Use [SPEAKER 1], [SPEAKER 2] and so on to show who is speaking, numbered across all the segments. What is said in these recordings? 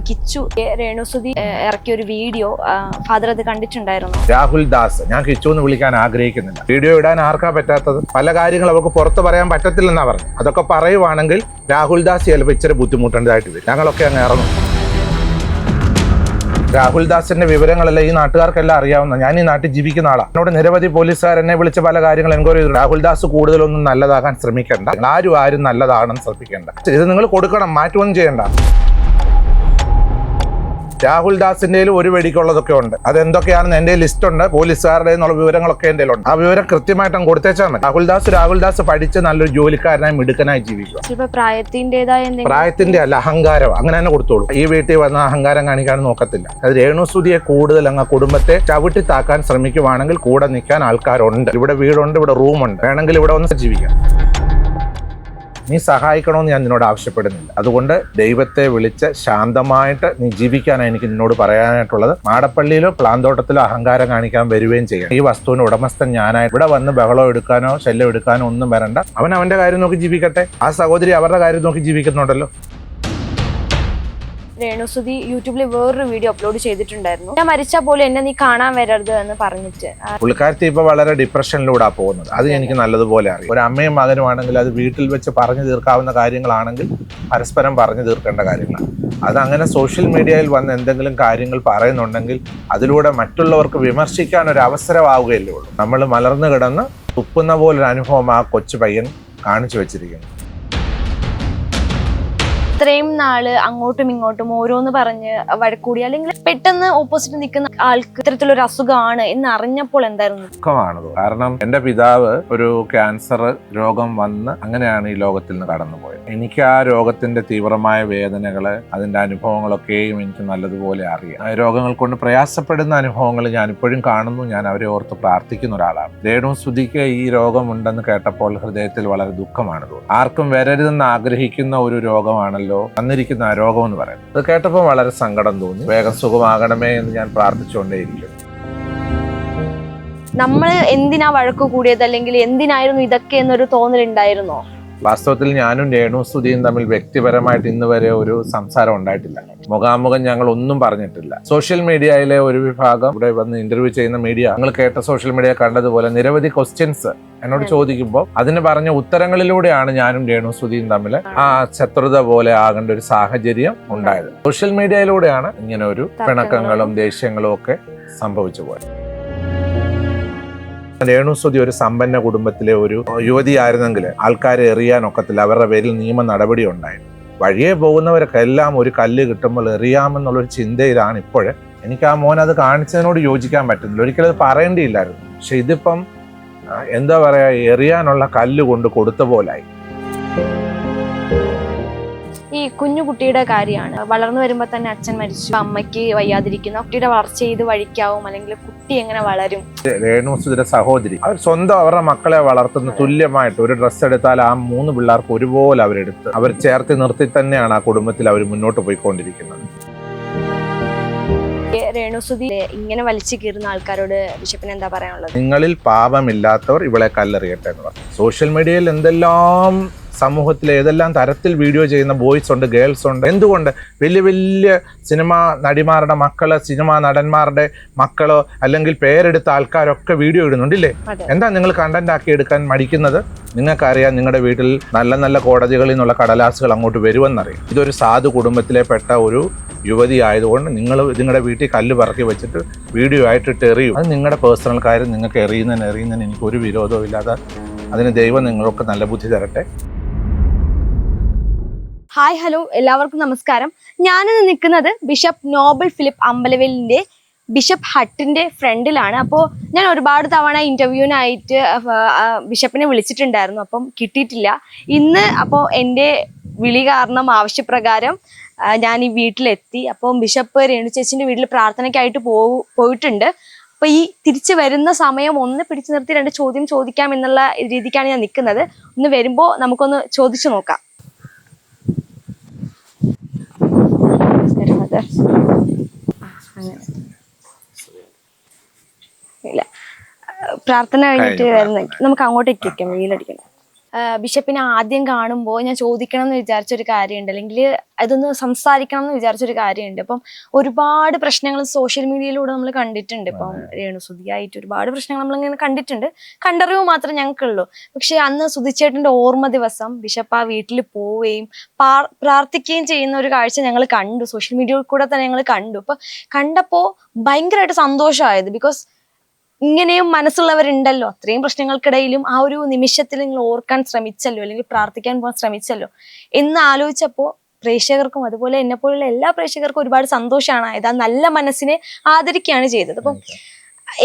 [SPEAKER 1] കിച്ചു രേണുസുതി ഇറക്കിയ ഒരു വീഡിയോ ഫാദർ അത് കണ്ടിട്ടുണ്ടായിരുന്നു.
[SPEAKER 2] രാഹുൽ ദാസ് ഞാൻ കിച്ചു എന്ന് വിളിക്കാൻ ആഗ്രഹിക്കുന്നില്ല. വീഡിയോ ഇടാൻ ആർക്കാ പറ്റാത്തത്? പല കാര്യങ്ങൾ അവർക്ക് പുറത്ത് പറയാൻ പറ്റത്തില്ലെന്നാ പറഞ്ഞു. അതൊക്കെ പറയുവാണെങ്കിൽ രാഹുൽ ദാസ് ചിലപ്പോൾ ഇച്ചിരി ബുദ്ധിമുട്ടേണ്ടതായിട്ട് വരും. ഞങ്ങളൊക്കെ അങ്ങ് ഇറങ്ങും. രാഹുൽ ദാസിന്റെ വിവരങ്ങളെല്ലാം ഈ നാട്ടുകാർക്കെല്ലാം അറിയാവുന്ന. ഞാൻ ഈ നാട്ടിൽ ജീവിക്കുന്ന ആളാണ്. എന്നോട് നിരവധി പോലീസുകാർ എന്നെ വിളിച്ച് പല കാര്യങ്ങൾ എൻക്വയറി ചെയ്തു. രാഹുൽ ദാസ് കൂടുതലൊന്നും നല്ലതാകാൻ ശ്രമിക്കേണ്ട. ആരും നല്ലതാണെന്ന് ശ്രമിക്കേണ്ട. ഇത് നിങ്ങൾ കൊടുക്കണം, മാറ്റമൊന്നും ചെയ്യണ്ട. രാഹുൽ ദാസിന്റെ ഒരു വെടിക്കുള്ളതൊക്കെ ഉണ്ട്. അതെന്തൊക്കെയാണെന്ന് എന്റെ ലിസ്റ്റ് ഉണ്ട്. പോലീസുകാരുടെ എന്നുള്ള വിവരങ്ങളൊക്കെ എന്റെ ഉണ്ട്. ആ വിവരം കൃത്യമായിട്ട് കൊടുത്തേച്ചാൽ മതി. രാഹുൽ ദാസ് പഠിച്ച് നല്ലൊരു ജോലിക്കാരനായി മിടുക്കനായി ജീവിക്കുക. പ്രായത്തിന്റെ അല്ല, അഹങ്കാരം അങ്ങനെ തന്നെ കൊടുത്തോളൂ. ഈ വീട്ടിൽ വന്ന അഹങ്കാരം കാണിക്കാൻ നോക്കത്തില്ല. അത് രേണുസുതിയെ കൂടുതൽ അങ്ങ് കുടുംബത്തെ ചവിട്ടി താക്കാൻ ശ്രമിക്കുവാണെങ്കിൽ കൂടെ നിൽക്കാൻ ആൾക്കാരുണ്ട്. ഇവിടെ വീടുണ്ട്, ഇവിടെ റൂമുണ്ട്. വേണമെങ്കിൽ ഇവിടെ ഒന്ന് ജീവിക്കാം. നീ സഹായിക്കണമെന്ന് ഞാൻ നിന്നോട് ആവശ്യപ്പെടുന്നില്ല. അതുകൊണ്ട് ദൈവത്തെ വിളിച്ച് ശാന്തമായിട്ട് നീ ജീവിക്കാനാണ് എനിക്ക് നിന്നോട് പറയാനായിട്ടുള്ളത്. മാടപ്പള്ളിയിലോ പ്ലാന്തോട്ടത്തിലോ അഹങ്കാരം കാണിക്കാൻ വരികയും ചെയ്യാം. ഈ വസ്തുവിന് ഉടമസ്ഥൻ ഞാനായി. ഇവിടെ വന്ന് ബഹളം എടുക്കാനോ ശല്യം എടുക്കാനോ ഒന്നും വരണ്ട. അവൻ അവന്റെ കാര്യം നോക്കി ജീവിക്കട്ടെ. ആ സഹോദരി അവരുടെ കാര്യം നോക്കി ജീവിക്കുന്നുണ്ടല്ലോ.
[SPEAKER 1] രേണുസുതി യൂട്യൂബിൽ വേറൊരു വീഡിയോ അപ്ലോഡ് ചെയ്തിട്ടുണ്ടായിരുന്നു. ഞാൻ മരിച്ചാൽ പോലും എന്നെ നീ കാണാൻ വരരുത് എന്ന് പറഞ്ഞിട്ട്.
[SPEAKER 2] പുള്ളിക്കാരത്തി ഇപ്പൊ വളരെ ഡിപ്രഷനിലൂടെ പോകുന്നത്. അത് എനിക്ക് നല്ലതുപോലെ അറിയാം. ഒരു അമ്മയും മകനുമാണെങ്കിൽ അത് വീട്ടിൽ വെച്ച് പറഞ്ഞു തീർക്കാവുന്ന കാര്യങ്ങളാണെങ്കിൽ പരസ്പരം പറഞ്ഞു തീർക്കേണ്ട കാര്യങ്ങളാണ്. അതങ്ങനെ സോഷ്യൽ മീഡിയയിൽ വന്ന് എന്തെങ്കിലും കാര്യങ്ങൾ പറയുന്നുണ്ടെങ്കിൽ അതിലൂടെ മറ്റുള്ളവർക്ക് വിമർശിക്കാൻ ഒരു അവസരമാവുകയല്ലേ ഉള്ളൂ. നമ്മൾ മലർന്നു കിടന്ന് തുപ്പുന്ന പോലൊരു അനുഭവം ആ കൊച്ചു പയ്യൻ കാണിച്ചു വെച്ചിരിക്കുന്നു.
[SPEAKER 1] ഇത്രയും നാള് അങ്ങോട്ടും ഇങ്ങോട്ടും ഓരോന്ന് പറഞ്ഞ് വഴക്കൂടി, അല്ലെങ്കിൽ പെട്ടെന്ന് ഓപ്പോസിറ്റ് നിൽക്കുന്ന ആൾക്ക് ഇത്തരത്തിലൊരു അസുഖമാണ് എന്ന് അറിഞ്ഞപ്പോൾ എന്തായിരുന്നു?
[SPEAKER 2] ദുഃഖമാണത്. കാരണം എന്റെ പിതാവ് ഒരു ക്യാൻസർ രോഗം വന്ന് അങ്ങനെയാണ് ഈ ലോകത്തിൽ നിന്ന് കടന്നുപോയത്. എനിക്ക് ആ രോഗത്തിന്റെ തീവ്രമായ വേദനകള്, അതിന്റെ അനുഭവങ്ങളൊക്കെയും എനിക്ക് നല്ലതുപോലെ അറിയാം. ആ രോഗങ്ങൾ കൊണ്ട് പ്രയാസപ്പെടുന്ന അനുഭവങ്ങൾ ഞാൻ ഇപ്പോഴും കാണുന്നു. ഞാൻ അവരെ ഓർത്ത് പ്രാർത്ഥിക്കുന്ന ഒരാളാണ്. രേണുസുതിക്ക് ഈ രോഗമുണ്ടെന്ന് കേട്ടപ്പോൾ ഹൃദയത്തിൽ വളരെ ദുഃഖമാണ് തോന്നുന്നത്. ആർക്കും വരരുതെന്ന് ആഗ്രഹിക്കുന്ന ഒരു രോഗമാണല്ലോ വന്നിരിക്കുന്ന ആ രോഗം എന്ന് പറയുന്നത്. അത് കേട്ടപ്പോൾ വളരെ സങ്കടം തോന്നി. വേഗം സുഖമാകണമേ എന്ന് ഞാൻ പ്രാർത്ഥിച്ചുകൊണ്ടേയിരിക്കും.
[SPEAKER 1] നമ്മൾ എന്തിനാ വഴക്ക് കൂടിയത്, അല്ലെങ്കിൽ എന്തിനായിരുന്നു ഇതൊക്കെ എന്നൊരു തോന്നലുണ്ടായിരുന്നോ?
[SPEAKER 2] വാസ്തവത്തിൽ ഞാനും രേണുസുതിയും തമ്മിൽ വ്യക്തിപരമായിട്ട് ഇന്ന് വരെ ഒരു സംസാരം ഉണ്ടായിട്ടില്ല. മുഖാമുഖം ഞങ്ങൾ ഒന്നും പറഞ്ഞിട്ടില്ല. സോഷ്യൽ മീഡിയയിലെ ഒരു വിഭാഗം ഇവിടെ വന്ന് ഇന്റർവ്യൂ ചെയ്യുന്ന മീഡിയ, നിങ്ങൾ കേട്ട സോഷ്യൽ മീഡിയ കണ്ടതുപോലെ നിരവധി ക്വസ്റ്റ്യൻസ് എന്നോട് ചോദിക്കുമ്പോൾ അതിന് പറഞ്ഞ ഉത്തരങ്ങളിലൂടെയാണ് ഞാനും രേണുസുതിയും തമ്മിൽ ആ ശത്രുത പോലെ ആകേണ്ട ഒരു സാഹചര്യം ഉണ്ടായത്. സോഷ്യൽ മീഡിയയിലൂടെയാണ് ഇങ്ങനെ ഒരു പിണക്കങ്ങളും ദേഷ്യങ്ങളും ഒക്കെ സംഭവിച്ചു പോയത്. രേണുസുതി ഒരു സമ്പന്ന കുടുംബത്തിലെ ഒരു യുവതിയായിരുന്നെങ്കിൽ ആൾക്കാരെ എറിയാനൊക്കത്തില്ല. അവരുടെ പേരിൽ നിയമ നടപടി ഉണ്ടായിരുന്നു. വഴിയെ പോകുന്നവരൊക്കെ എല്ലാം ഒരു കല്ല് കിട്ടുമ്പോൾ എറിയാമെന്നുള്ളൊരു ചിന്തയിലാണ് ഇപ്പോഴ്. എനിക്ക് ആ മോൻ അത് കാണിച്ചതിനോട് യോജിക്കാൻ പറ്റുന്നില്ല. ഒരിക്കലും അത് പറയേണ്ടിയില്ലായിരുന്നു. പക്ഷെ ഇതിപ്പം എന്താ പറയാ, എറിയാനുള്ള കല്ല് കൊണ്ട് കൊടുത്ത പോലായി.
[SPEAKER 1] ഈ കുഞ്ഞു കുട്ടിയുടെ കാര്യമാണ്. വളർന്നു വരുമ്പോ തന്നെ അച്ഛൻ മരിച്ചു, അമ്മയ്ക്ക് വയ്യാതിരിക്കുന്ന കുട്ടിയുടെ വളർച്ച ചെയ്ത് വഴിക്കാവും, അല്ലെങ്കിൽ കുട്ടി എങ്ങനെ വളരും?
[SPEAKER 2] രേണുസുതിയുടെ സഹോദരി അവർ സ്വന്തം അവരുടെ മക്കളെ വളർത്തുന്ന തുല്യമായിട്ട് ഒരു ഡ്രസ്സ് എടുത്താൽ ആ 3 പിള്ളേർക്ക് ഒരുപോലെ അവരെടുത്ത് അവർ ചേർത്ത് നിർത്തി തന്നെയാണ് ആ കുടുംബത്തിൽ അവർ മുന്നോട്ട് പോയിക്കൊണ്ടിരിക്കുന്നത്.
[SPEAKER 1] രേണുസുതി ഇങ്ങനെ വലിച്ചു കീറുന്ന ആൾക്കാരോട് ബിഷപ്പിന് എന്താ പറയാനുള്ളത്?
[SPEAKER 2] നിങ്ങളിൽ പാപമില്ലാത്തവർ ഇവളെ കല്ലെറിയട്ടെ എന്ന് പറഞ്ഞു. സോഷ്യൽ മീഡിയയിൽ എന്തെല്ലാം സമൂഹത്തിൽ ഏതെല്ലാം തരത്തിൽ വീഡിയോ ചെയ്യുന്ന ബോയ്സ് ഉണ്ട്, ഗേൾസ് ഉണ്ട്. എന്തുകൊണ്ട് വലിയ വലിയ സിനിമാ നടിമാരുടെ മക്കള്, സിനിമാ നടന്മാരുടെ മക്കളോ അല്ലെങ്കിൽ പേരെടുത്ത ആൾക്കാരൊക്കെ വീഡിയോ ഇടുന്നുണ്ടല്ലേ? എന്താ നിങ്ങൾ കണ്ടന്റ് ആക്കി എടുക്കാൻ മടിക്കുന്നത്? നിങ്ങൾക്കറിയാം നിങ്ങളുടെ വീട്ടിൽ നല്ല നല്ല കോടതികളിൽ നിന്നുള്ള കടലാസുകൾ അങ്ങോട്ട് വരുമെന്നറിയാം. ഇതൊരു സാധു കുടുംബത്തിലെ പെട്ട ഒരു യുവതി ആയതുകൊണ്ട് നിങ്ങൾ നിങ്ങളുടെ വീട്ടിൽ കല്ല് പറക്കി വെച്ചിട്ട് വീഡിയോ ആയിട്ടിട്ട് എറിയും. അത് നിങ്ങളുടെ പേഴ്സണൽ കാര്യം. നിങ്ങൾക്ക് എറിയുന്നതിന് എനിക്ക് ഒരു വിരോധവും ഇല്ലാതെ അതിന് ദൈവം നിങ്ങൾക്ക് നല്ല ബുദ്ധി തരട്ടെ.
[SPEAKER 1] ഹായ്, ഹലോ, എല്ലാവർക്കും നമസ്കാരം. ഞാനിന്ന് നിൽക്കുന്നത് ബിഷപ്പ് നോബൽ ഫിലിപ്പ് അമ്പലവേലിന്റെ ബിഷപ്പ് ഹട്ടിന്റെ ഫ്രണ്ടിലാണ്. അപ്പോൾ ഞാൻ ഒരുപാട് തവണ ഇന്റർവ്യൂവിനായിട്ട് ബിഷപ്പിനെ വിളിച്ചിട്ടുണ്ടായിരുന്നു, അപ്പം കിട്ടിയിട്ടില്ല. ഇന്ന് അപ്പോൾ എൻ്റെ വിളി കാരണം ആവശ്യപ്രകാരം ഞാൻ ഈ വീട്ടിലെത്തി. അപ്പം ബിഷപ്പ് രേണു ചേച്ചിന്റെ വീട്ടിൽ പ്രാർത്ഥനയ്ക്കായിട്ട് പോയിട്ടുണ്ട്. അപ്പൊ ഈ തിരിച്ചു വരുന്ന സമയം ഒന്ന് പിടിച്ചു നിർത്തി 2 ചോദ്യം ചോദിക്കാം എന്നുള്ള രീതിക്കാണ് ഞാൻ നിൽക്കുന്നത്. ഒന്ന് വരുമ്പോൾ നമുക്കൊന്ന് ചോദിച്ചു നോക്കാം. ഇല്ല, പ്രാർത്ഥന കഴിഞ്ഞിട്ട് നമുക്ക് അങ്ങോട്ടേക്ക് വെക്കാം, വെയിലടിക്കണം. ബിഷപ്പിനെ ആദ്യം കാണുമ്പോൾ ഞാൻ ചോദിക്കണം എന്ന് വിചാരിച്ചൊരു കാര്യമുണ്ട്, അല്ലെങ്കിൽ അതൊന്ന് സംസാരിക്കണം എന്ന് വിചാരിച്ചൊരു കാര്യമുണ്ട്. അപ്പം ഒരുപാട് പ്രശ്നങ്ങൾ സോഷ്യൽ മീഡിയയിലൂടെ നമ്മൾ കണ്ടിട്ടുണ്ട്. ഇപ്പം രേണുസുതിയായിട്ട് ഒരുപാട് പ്രശ്നങ്ങൾ നമ്മളിങ്ങനെ കണ്ടിട്ടുണ്ട്. കണ്ടറിവ് മാത്രമേ ഞങ്ങൾക്കുള്ളൂ. പക്ഷെ അന്ന് സുധിച്ചേട്ടൻ്റെ ഓർമ്മ ദിവസം ബിഷപ്പ് ആ വീട്ടിൽ പോവുകയും പ്രാർത്ഥിക്കുകയും ചെയ്യുന്ന ഒരു കാഴ്ച ഞങ്ങൾ കണ്ടു. സോഷ്യൽ മീഡിയയിൽ കൂടെ തന്നെ ഞങ്ങൾ കണ്ടു. അപ്പൊ കണ്ടപ്പോൾ ഭയങ്കരമായിട്ട് സന്തോഷമായത്. ബിക്കോസ് ഇങ്ങനെയും മനസ്സുള്ളവരുണ്ടല്ലോ, അത്രയും പ്രശ്നങ്ങൾക്കിടയിലും ആ ഒരു നിമിഷത്തിൽ നിങ്ങൾ ഓർക്കാൻ ശ്രമിച്ചല്ലോ, അല്ലെങ്കിൽ പ്രാർത്ഥിക്കാൻ പോകാൻ ശ്രമിച്ചല്ലോ എന്ന് ആലോചിച്ചപ്പോൾ പ്രേക്ഷകർക്കും അതുപോലെ എന്നെ പോലുള്ള എല്ലാ പ്രേക്ഷകർക്കും ഒരുപാട് സന്തോഷമാണ് ആയത്. ആ നല്ല മനസ്സിനെ ആദരിക്കുകയാണ് ചെയ്തത്. അപ്പം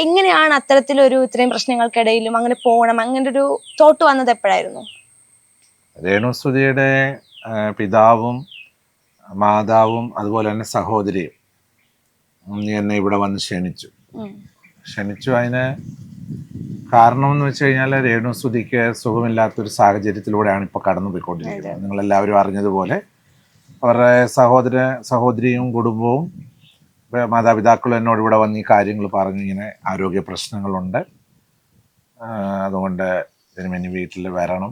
[SPEAKER 1] എങ്ങനെയാണ് അത്തരത്തിലൊരു ഇത്രയും പ്രശ്നങ്ങൾക്കിടയിലും അങ്ങനെ പോകണം, അങ്ങനെ ഒരു തോട്ട് വന്നത് എപ്പോഴായിരുന്നു?
[SPEAKER 2] രേണുസുതിയുടെ പിതാവും മാതാവും അതുപോലെ തന്നെ സഹോദരിയും എന്നെ ഇവിടെ വന്ന് ക്ഷണിച്ചു. അതിന് കാരണം എന്ന് വെച്ച് കഴിഞ്ഞാൽ രേണുസുതിക്ക് സുഖമില്ലാത്തൊരു സാഹചര്യത്തിലൂടെയാണ് ഇപ്പോൾ കടന്നു പോയിക്കൊണ്ടിരിക്കുന്നത്. നിങ്ങളെല്ലാവരും അറിഞ്ഞതുപോലെ അവരുടെ സഹോദരിയും കുടുംബവും മാതാപിതാക്കളും എന്നോട് ഇവിടെ വന്ന് ഈ കാര്യങ്ങൾ പറഞ്ഞു, ഇങ്ങനെ ആരോഗ്യ പ്രശ്നങ്ങളുണ്ട്, അതുകൊണ്ട് തിരുമേനി വീട്ടിൽ വരണം,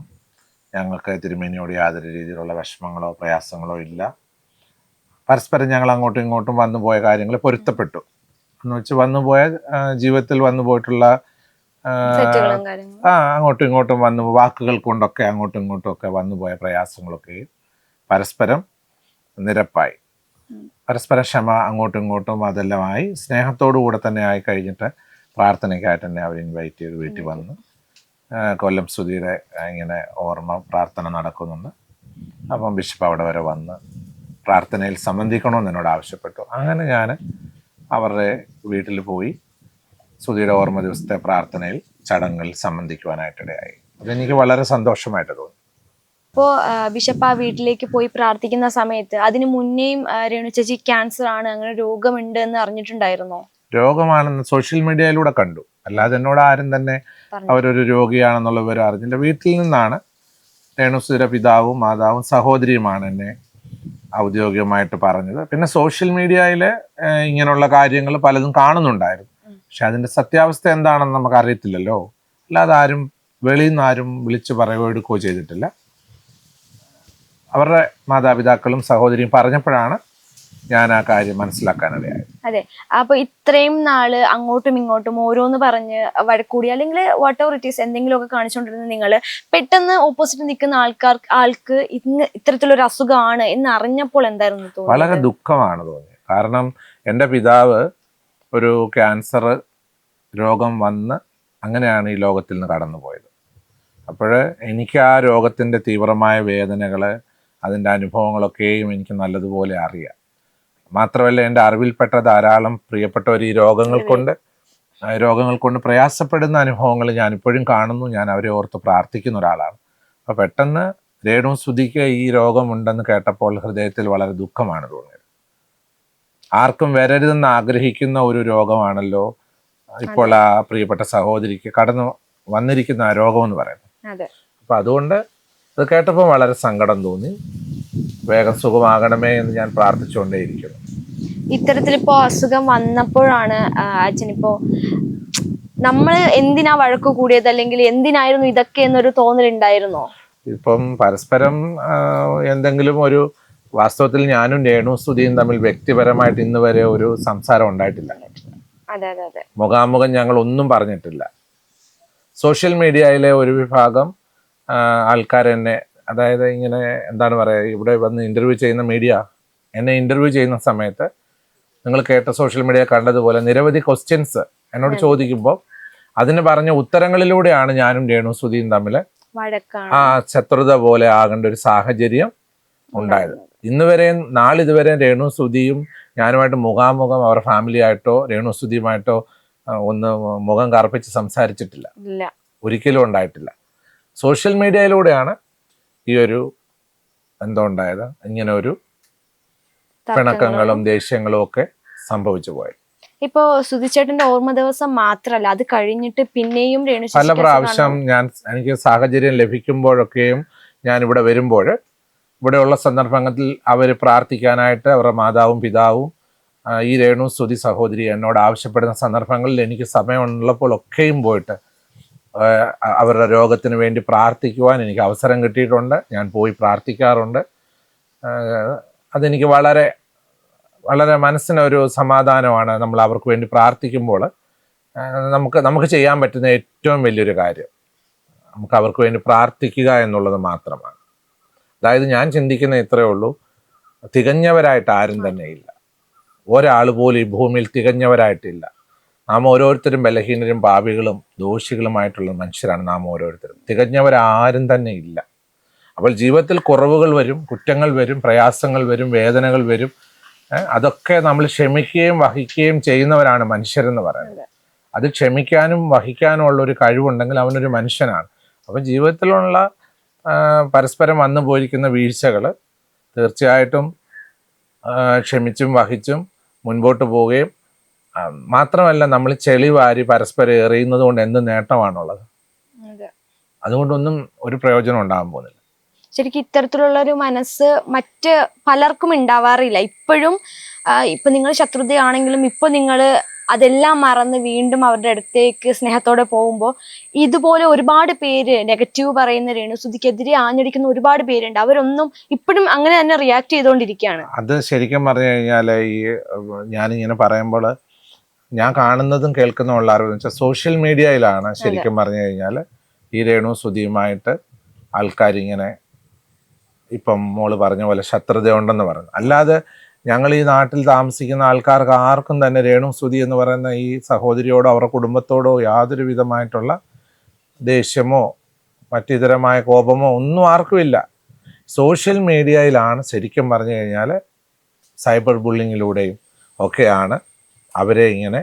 [SPEAKER 2] ഞങ്ങൾക്ക് തിരുമേനിയോട് യാതൊരു രീതിയിലുള്ള വിഷമങ്ങളോ പ്രയാസങ്ങളോ ഇല്ല. പരസ്പരം ഞങ്ങൾ അങ്ങോട്ടും ഇങ്ങോട്ടും വന്നു പോയ കാര്യങ്ങൾ പൊരുത്തപ്പെട്ടു എന്ന് വെച്ച് വന്നുപോയ ജീവിതത്തിൽ വന്നു പോയിട്ടുള്ള അങ്ങോട്ടും ഇങ്ങോട്ടും വാക്കുകൾ കൊണ്ടൊക്കെ അങ്ങോട്ടും ഇങ്ങോട്ടും ഒക്കെ വന്നുപോയ പ്രയാസങ്ങളൊക്കെ പരസ്പരം നിരപ്പായി, പരസ്പരം ക്ഷമ അങ്ങോട്ടും ഇങ്ങോട്ടും അതെല്ലാമായി സ്നേഹത്തോടു കൂടെ തന്നെ ആയി കഴിഞ്ഞിട്ട് പ്രാർത്ഥനയ്ക്കായിട്ട് തന്നെ അവർ ഇൻവൈറ്റ് ചെയ്ത് വീട്ടിൽ വന്ന് കൊല്ലം സുധിയുടെ ഇങ്ങനെ ഓർമ്മ പ്രാർത്ഥന നടക്കുന്നുണ്ട്. അപ്പം ബിഷപ്പ് അവിടെ വരെ വന്ന് പ്രാർത്ഥനയിൽ സംബന്ധിക്കണമെന്ന് എന്നോട് ആവശ്യപ്പെട്ടു. അങ്ങനെ ഞാൻ അവരുടെ വീട്ടിൽ പോയി സുധിയുടെ ഓർമ്മ ദിവസത്തെ പ്രാർത്ഥനയിൽ ചടങ്ങുകളിൽ സംബന്ധിക്കുവാനായിട്ടിടയായി. അതെനിക്ക് വളരെ സന്തോഷമായിട്ട് തോന്നി.
[SPEAKER 1] അപ്പോൾ ബിഷപ്പ് ആ വീട്ടിലേക്ക് പോയി പ്രാർത്ഥിക്കുന്ന സമയത്ത് അതിന് മുന്നേയും രേണു ചേച്ചി ക്യാൻസർ ആണ്, അങ്ങനെ രോഗമുണ്ട് എന്ന് അറിഞ്ഞിട്ടുണ്ടായിരുന്നോ?
[SPEAKER 2] രോഗമാണെന്ന് സോഷ്യൽ മീഡിയയിലൂടെ കണ്ടു, അല്ലാതെ എന്നോട് ആരും തന്നെ അവരൊരു രോഗിയാണെന്നുള്ള വിവരം അറിഞ്ഞില്ല. വീട്ടിൽ നിന്നാണ് രേണുസുതിയുടെ പിതാവും മാതാവും സഹോദരിയുമാണ് എന്നെ ഔദ്യോഗികമായിട്ട് പറഞ്ഞത്. പിന്നെ സോഷ്യൽ മീഡിയയിൽ ഇങ്ങനെയുള്ള കാര്യങ്ങൾ പലതും കാണുന്നുണ്ടായിരുന്നു, പക്ഷെ അതിൻ്റെ സത്യാവസ്ഥ എന്താണെന്ന് നമുക്ക് അറിയത്തില്ലല്ലോ. അല്ലാതെ ആരും വെളിയിൽ നിന്ന് ആരും വിളിച്ച് പറയുകയോ എടുക്കുകയോ ചെയ്തിട്ടില്ല. അവരുടെ മാതാപിതാക്കളും സഹോദരിയും പറഞ്ഞപ്പോഴാണ് ഞാൻ ആ കാര്യം മനസ്സിലാക്കാനിടയായത്.
[SPEAKER 1] അതെ, അപ്പൊ ഇത്രയും നാള് അങ്ങോട്ടും ഇങ്ങോട്ടും ഓരോന്ന് പറഞ്ഞ് വഴക്കൂടി അല്ലെങ്കിൽ വാട്ട് എവർ ഇറ്റ് ഈസ് എന്തെങ്കിലുമൊക്കെ കാണിച്ചുകൊണ്ടിരുന്ന നിങ്ങൾ പെട്ടെന്ന് ഓപ്പോസിറ്റ് നിൽക്കുന്ന ആൾക്ക് ഇത്തരത്തിലൊരു അസുഖമാണ് എന്ന് അറിഞ്ഞപ്പോൾ എന്തായിരുന്നു തോന്നുന്നത്?
[SPEAKER 2] വളരെ ദുഃഖമാണ് തോന്നിയത്. കാരണം എൻ്റെ പിതാവ് ഒരു ക്യാൻസർ രോഗം വന്ന് അങ്ങനെയാണ് ഈ ലോകത്തിൽ നിന്ന് കടന്നുപോയത്. അപ്പോൾ എനിക്ക് ആ രോഗത്തിൻ്റെ തീവ്രമായ വേദനകൾ, അതിൻ്റെ അനുഭവങ്ങളൊക്കെയും എനിക്ക് നല്ലതുപോലെ അറിയാം. മാത്രമല്ല എൻ്റെ അറിവിൽപ്പെട്ട ധാരാളം പ്രിയപ്പെട്ടവർ ഈ രോഗങ്ങൾ കൊണ്ട് പ്രയാസപ്പെടുന്ന അനുഭവങ്ങൾ ഞാനിപ്പോഴും കാണുന്നു. ഞാൻ അവരെ ഓർത്ത് പ്രാർത്ഥിക്കുന്ന ഒരാളാണ്. അപ്പോൾ പെട്ടെന്ന് രേണുസുതിക്ക് ഈ രോഗമുണ്ടെന്ന് കേട്ടപ്പോൾ ഹൃദയത്തിൽ വളരെ ദുഃഖമാണ് തോന്നിയത്. ആർക്കും വരരുതെന്ന് ആഗ്രഹിക്കുന്ന ഒരു രോഗമാണല്ലോ ഇപ്പോൾ ആ പ്രിയപ്പെട്ട സഹോദരിക്ക് കടന്നു വന്നിരിക്കുന്ന ആ രോഗമെന്ന് പറയുന്നത്. അപ്പം അതുകൊണ്ട് അത് കേട്ടപ്പോൾ വളരെ സങ്കടം തോന്നി. വേഗം സുഖമാകണമേ എന്ന് ഞാൻ പ്രാർത്ഥിച്ചുകൊണ്ടേയിരിക്കുന്നു.
[SPEAKER 1] ഇത്തരത്തിലിപ്പോ അസുഖം വന്നപ്പോഴാണ് അച്ഛനിപ്പോ നമ്മൾ എന്തിനാ വഴക്ക് കൂടിയത്, അല്ലെങ്കിൽ എന്തിനായിരുന്നു ഇതൊക്കെ എന്നൊരു തോന്നലുണ്ടായിരുന്നോ?
[SPEAKER 2] ഇപ്പം പരസ്പരം എന്തെങ്കിലും ഒരു വാസ്തവത്തിൽ ഞാനും രേണുസുതിയും തമ്മിൽ വ്യക്തിപരമായിട്ട് ഇന്ന് വരെ ഒരു സംസാരം ഉണ്ടായിട്ടില്ല. മുഖാമുഖം ഞങ്ങൾ ഒന്നും പറഞ്ഞിട്ടില്ല. സോഷ്യൽ മീഡിയയിലെ ഒരു വിഭാഗം ആൾക്കാരെന്നെ, അതായത് ഇങ്ങനെ എന്താണ് പറയുക, ഇവിടെ വന്ന് ഇൻ്റർവ്യൂ ചെയ്യുന്ന മീഡിയ എന്നെ ഇൻ്റർവ്യൂ ചെയ്യുന്ന സമയത്ത് നിങ്ങൾ കേട്ട സോഷ്യൽ മീഡിയ കണ്ടതുപോലെ നിരവധി ക്വസ്റ്റ്യൻസ് എന്നോട് ചോദിക്കുമ്പോൾ അതിന് പറഞ്ഞ ഉത്തരങ്ങളിലൂടെയാണ് ഞാനും രേണുസുതിയും തമ്മിൽ ആ ശത്രുത പോലെ ആകേണ്ട ഒരു സാഹചര്യം ഉണ്ടായത്. നാളിതുവരെ രേണുസുതിയും ഞാനുമായിട്ട് മുഖാമുഖം അവരുടെ ഫാമിലിയായിട്ടോ രേണുസുതിയുമായിട്ടോ ഒന്ന് മുഖം കറുപ്പിച്ച് സംസാരിച്ചിട്ടില്ല, ഒരിക്കലും ഉണ്ടായിട്ടില്ല. സോഷ്യൽ മീഡിയയിലൂടെയാണ് ഈ ഒരു ഉണ്ടായത്, ഇങ്ങനെ ഒരു പിണക്കങ്ങളും ദേഷ്യങ്ങളും ഒക്കെ സംഭവിച്ചു പോയത്.
[SPEAKER 1] ഇപ്പോ സുധിച്ചേട്ടന്റെ ഓർമ്മ ദിവസം മാത്രല്ല, അത് കഴിഞ്ഞിട്ട് പിന്നെയും
[SPEAKER 2] പല പ്രാവശ്യം എനിക്ക് സാഹചര്യം ലഭിക്കുമ്പോഴൊക്കെയും ഞാൻ ഇവിടെ വരുമ്പോൾ, ഇവിടെയുള്ള സന്ദർഭങ്ങളിൽ അവർ പ്രാർത്ഥിക്കാനായിട്ട് അവരുടെ മാതാവും പിതാവും ഈ രേണുസുതി സഹോദരി എന്നോട് ആവശ്യപ്പെടുന്ന സന്ദർഭങ്ങളിൽ എനിക്ക് സമയമുള്ളപ്പോൾ ഒക്കെയും പോയിട്ട് അവരുടെ രോഗത്തിന് വേണ്ടി പ്രാർത്ഥിക്കുവാൻ എനിക്ക് അവസരം കിട്ടിയിട്ടുണ്ട്. ഞാൻ പോയി പ്രാർത്ഥിക്കാറുണ്ട്. അതെനിക്ക് വളരെ വളരെ മനസ്സിനൊരു സമാധാനമാണ്. നമ്മൾ അവർക്ക് വേണ്ടി പ്രാർത്ഥിക്കുമ്പോൾ നമുക്ക് ചെയ്യാൻ പറ്റുന്ന ഏറ്റവും വലിയൊരു കാര്യം നമുക്ക് അവർക്ക് വേണ്ടി പ്രാർത്ഥിക്കുക എന്നുള്ളത് മാത്രമാണ്. അതായത് ഞാൻ ചിന്തിക്കുന്ന ഇത്രയേ ഉള്ളൂ, തികഞ്ഞവരായിട്ട് ആരും തന്നെ ഇല്ല. ഒരാൾ പോലും ഈ ഭൂമിയിൽ തികഞ്ഞവരായിട്ടില്ല. നാം ഓരോരുത്തരും ബലഹീനരും പാപികളും ദോഷികളുമായിട്ടുള്ള മനുഷ്യരാണ് നാം ഓരോരുത്തരും. തികഞ്ഞവരാരും തന്നെ ഇല്ല. അപ്പോൾ ജീവിതത്തിൽ കുറവുകൾ വരും, കുറ്റങ്ങൾ വരും, പ്രയാസങ്ങൾ വരും, വേദനകൾ വരും. അതൊക്കെ നമ്മൾ ക്ഷമിക്കുകയും വഹിക്കുകയും ചെയ്യുന്നവരാണ് മനുഷ്യരെന്ന് പറയുന്നത്. അത് ക്ഷമിക്കാനും വഹിക്കാനും ഉള്ള ഒരു കഴിവുണ്ടെങ്കിൽ അവനൊരു മനുഷ്യനാണ്. അപ്പം ജീവിതത്തിലുള്ള പരസ്പരം വന്നു പോയിരിക്കുന്ന വീഴ്ചകൾ തീർച്ചയായിട്ടും ക്ഷമിച്ചും വഹിച്ചും മുൻപോട്ട് പോവുകയും, മാത്രമല്ല നമ്മൾ ചെളി വാരി പരസ്പരം എറിയുന്നത് കൊണ്ട് എന്ത് നേട്ടമാണുള്ളത്? അതുകൊണ്ടൊന്നും ഒരു പ്രയോജനം ഉണ്ടാകാൻ പോകുന്നില്ല.
[SPEAKER 1] ശരിക്കും ഇത്തരത്തിലുള്ള ഒരു മനസ്സ് മറ്റ് പലർക്കും ഉണ്ടാവാറില്ല. ഇപ്പോഴും ഇപ്പൊ നിങ്ങൾ ശത്രുതയാണെങ്കിലും ഇപ്പൊ നിങ്ങൾ അതെല്ലാം മറന്ന് വീണ്ടും അവരുടെ അടുത്തേക്ക് സ്നേഹത്തോടെ പോകുമ്പോൾ ഇതുപോലെ ഒരുപാട് പേര് നെഗറ്റീവ് പറയുന്ന രേണുസുധിക്കെതിരെ ആഞ്ഞടിക്കുന്ന ഒരുപാട് പേരുണ്ട്. അവരൊന്നും ഇപ്പോഴും അങ്ങനെ തന്നെ റിയാക്ട് ചെയ്തുകൊണ്ടിരിക്കുകയാണ്.
[SPEAKER 2] അത് ശരിക്കും പറഞ്ഞു കഴിഞ്ഞാൽ ഞാനിങ്ങനെ പറയുമ്പോൾ ഞാൻ കാണുന്നതും കേൾക്കുന്നതും ഉള്ള അറിവെന്ന് വെച്ചാൽ സോഷ്യൽ മീഡിയയിലാണ് ശരിക്കും പറഞ്ഞു കഴിഞ്ഞാൽ ഈ രേണുസുധിയുമായിട്ട് ആൾക്കാരിങ്ങനെ ഇപ്പം മോള് പറഞ്ഞ പോലെ ശത്രുത ഉണ്ടെന്ന് പറഞ്ഞു. അല്ലാതെ ഞങ്ങൾ ഈ നാട്ടിൽ താമസിക്കുന്ന ആൾക്കാർക്ക് ആർക്കും തന്നെ രേണുസുധി എന്ന് പറയുന്ന ഈ സഹോദരിയോടോ അവരുടെ കുടുംബത്തോടോ യാതൊരു വിധമായിട്ടുള്ള ദേഷ്യമോ മറ്റിതരമായ കോപമോ ഒന്നും ആർക്കുമില്ല. സോഷ്യൽ മീഡിയയിലാണ് ശരിക്കും പറഞ്ഞു കഴിഞ്ഞാൽ സൈബർ ബുള്ളിങ്ങിലൂടെയും ഒക്കെയാണ് അവരെ ഇങ്ങനെ,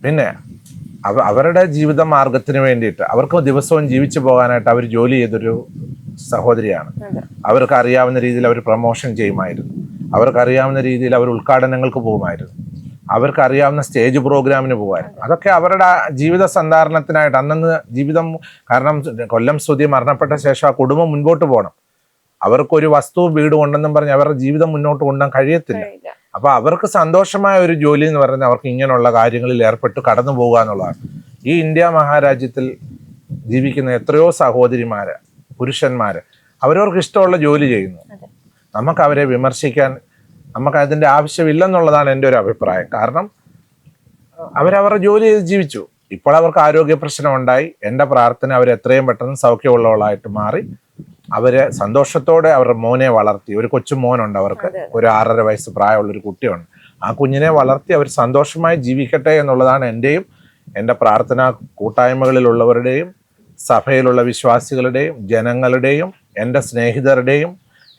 [SPEAKER 2] പിന്നെ അവരുടെ ജീവിത മാർഗത്തിന് വേണ്ടിയിട്ട് അവർക്ക് ദിവസവും ജീവിച്ചു പോകാനായിട്ട് അവർ ജോലി ചെയ്തൊരു സഹോദരിയാണ്. അവർക്ക് അറിയാവുന്ന രീതിയിൽ അവർ പ്രൊമോഷൻ ചെയ്യുമായിരുന്നു. അവർക്കറിയാവുന്ന രീതിയിൽ അവർ ഉദ്ഘാടനങ്ങൾക്ക് പോകുമായിരുന്നു. അവർക്കറിയാവുന്ന സ്റ്റേജ് പ്രോഗ്രാമിന് പോകുമായിരുന്നു. അതൊക്കെ അവരുടെ ജീവിത സന്ധാരണത്തിനായിട്ട് അന്നന്ന് ജീവിതം. കാരണം കൊല്ലം സുധി മരണപ്പെട്ട ശേഷം ആ കുടുംബം മുൻപോട്ട് പോകണം. അവർക്കൊരു വസ്തുവും വീടും ഉണ്ടെന്നും പറഞ്ഞ് അവരുടെ ജീവിതം മുന്നോട്ട് കൊണ്ടുപോകാൻ കഴിയത്തില്ല. അപ്പൊ അവർക്ക് സന്തോഷമായ ഒരു ജോലി എന്ന് പറയുന്നത് അവർക്ക് ഇങ്ങനെയുള്ള കാര്യങ്ങളിൽ ഏർപ്പെട്ട് കടന്നു പോകുക എന്നുള്ളതാണ്. ഈ ഇന്ത്യ മഹാരാജ്യത്തിൽ ജീവിക്കുന്ന എത്രയോ സഹോദരിമാര്, പുരുഷന്മാര് അവരവർക്ക് ഇഷ്ടമുള്ള ജോലി ചെയ്യുന്നു. നമുക്ക് അവരെ വിമർശിക്കാൻ നമുക്ക് അതിൻ്റെ ആവശ്യമില്ലെന്നുള്ളതാണ് എൻ്റെ ഒരു അഭിപ്രായം. കാരണം അവരവരുടെ ജോലി ചെയ്ത് ജീവിച്ചു. ഇപ്പോൾ അവർക്ക് ആരോഗ്യ പ്രശ്നം ഉണ്ടായി. എൻ്റെ പ്രാർത്ഥന അവർ എത്രയും പെട്ടെന്ന് സൗഖ്യമുള്ളവളായിട്ട് മാറി അവര് സന്തോഷത്തോടെ അവരുടെ മോനെ വളർത്തി. ഒരു കൊച്ചു മോനുണ്ട് അവർക്ക്, ഒരു 6.5 വയസ്സ് പ്രായമുള്ളൊരു കുട്ടിയുണ്ട്. ആ കുഞ്ഞിനെ വളർത്തി അവർ സന്തോഷമായി ജീവിക്കട്ടെ എന്നുള്ളതാണ് എൻ്റെയും എൻ്റെ പ്രാർത്ഥനാ കൂട്ടായ്മകളിലുള്ളവരുടെയും സഭയിലുള്ള വിശ്വാസികളുടെയും ജനങ്ങളുടെയും എൻ്റെ സ്നേഹിതരുടെയും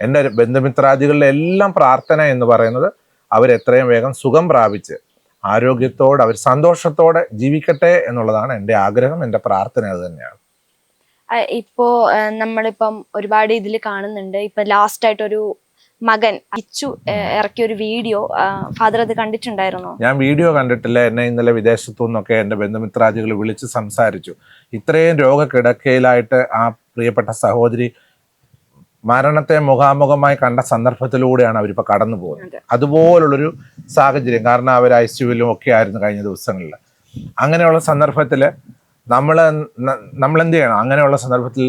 [SPEAKER 2] എൻ്റെ ബന്ധുമിത്രാദികളുടെ എല്ലാം പ്രാർത്ഥന എന്ന് പറയുന്നത് അവരെത്രയും വേഗം സുഖം പ്രാപിച്ച് ആരോഗ്യത്തോടെ അവർ സന്തോഷത്തോടെ ജീവിക്കട്ടെ എന്നുള്ളതാണ് എൻ്റെ ആഗ്രഹം. എൻ്റെ പ്രാർത്ഥന അത് തന്നെയാണ്.
[SPEAKER 1] ഇപ്പോ നമ്മളിപ്പം ഒരുപാട് ഇതിൽ കാണുന്നുണ്ട്. ഇപ്പൊ ലാസ്റ്റ് ആയിട്ടൊരു മകൻ ഇച്ചു ഇറക്കിയ ഒരു വീഡിയോ, ഫാദർ അത് കണ്ടിട്ടുണ്ടായിരുന്നോ?
[SPEAKER 2] ഞാൻ വീഡിയോ കണ്ടിട്ടില്ല. എന്നെ ഇന്നലെ വിദേശത്തു നിന്നൊക്കെ എൻ്റെ ബന്ധുമിത്രാദികൾ വിളിച്ച് സംസാരിച്ചു. ഇത്രയും രോഗക്കിടക്കയിലായിട്ട് ആ പ്രിയപ്പെട്ട സഹോദരി മരണത്തെ മുഖാമുഖമായി കണ്ട സന്ദർഭത്തിലൂടെയാണ് അവരിപ്പോൾ കടന്നു പോകുന്നത്. അതുപോലുള്ളൊരു സാഹചര്യം. കാരണം അവർ ICUവിലും ഒക്കെ ആയിരുന്നു കഴിഞ്ഞ ദിവസങ്ങളിൽ. അങ്ങനെയുള്ള സന്ദർഭത്തിൽ നമ്മൾ എന്ത് ചെയ്യണം? അങ്ങനെയുള്ള സന്ദർഭത്തിൽ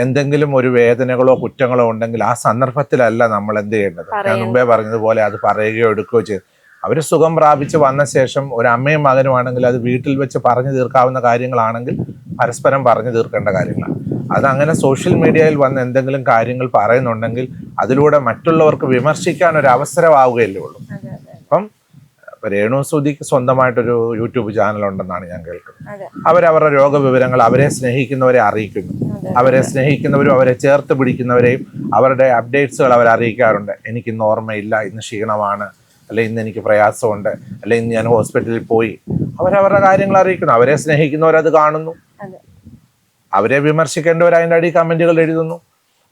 [SPEAKER 2] എന്തെങ്കിലും ഒരു വേദനകളോ കുറ്റങ്ങളോ ഉണ്ടെങ്കിൽ ആ സന്ദർഭത്തിലല്ല നമ്മൾ എന്ത് ചെയ്യേണ്ടത്. ഞാൻ മുമ്പേ പറഞ്ഞതുപോലെ അത് പറയുകയോ എടുക്കുകയോ ചെയ്ത് അവർ സുഖം പ്രാപിച്ച് വന്ന ശേഷം ഒരു അമ്മയും മകനുമാണെങ്കിൽ അത് വീട്ടിൽ വെച്ച് പറഞ്ഞു തീർക്കാവുന്ന കാര്യങ്ങളാണെങ്കിൽ പരസ്പരം പറഞ്ഞു തീർക്കേണ്ട കാര്യങ്ങളാണ്. അതങ്ങനെ സോഷ്യൽ മീഡിയയിൽ വന്ന് എന്തെങ്കിലും കാര്യങ്ങൾ പറയുന്നുണ്ടെങ്കിൽ അതിലൂടെ മറ്റുള്ളവർക്ക് വിമർശിക്കാൻ ഒരു അവസരമാവുകയല്ലേ ഉള്ളൂ. അപ്പം രേണുസുധിക്ക് സ്വന്തമായിട്ടൊരു യൂട്യൂബ് ചാനൽ ഉണ്ടെന്നാണ് ഞാൻ കേൾക്കുന്നത്. അവരവരുടെ രോഗവിവരങ്ങൾ അവരെ സ്നേഹിക്കുന്നവരെ അറിയിക്കുന്നു. അവരെ സ്നേഹിക്കുന്നവരും അവരെ ചേർത്ത് പിടിക്കുന്നവരെയും അവരുടെ അപ്ഡേറ്റ്സുകൾ അവർ അറിയിക്കാറുണ്ട്. എനിക്കിന്ന് ഓർമ്മയില്ല, ഇന്ന് ക്ഷീണമാണ്, അല്ലെ ഇന്ന് എനിക്ക് പ്രയാസമുണ്ട്, അല്ലെ ഇന്ന് ഞാൻ ഹോസ്പിറ്റലിൽ പോയി. അവരവരുടെ കാര്യങ്ങൾ അറിയിക്കുന്നു. അവരെ സ്നേഹിക്കുന്നവരത് കാണുന്നു. അവരെ വിമർശിക്കേണ്ടവർ അതിൻ്റെ അടി കമൻറ്റുകൾ എഴുതുന്നു.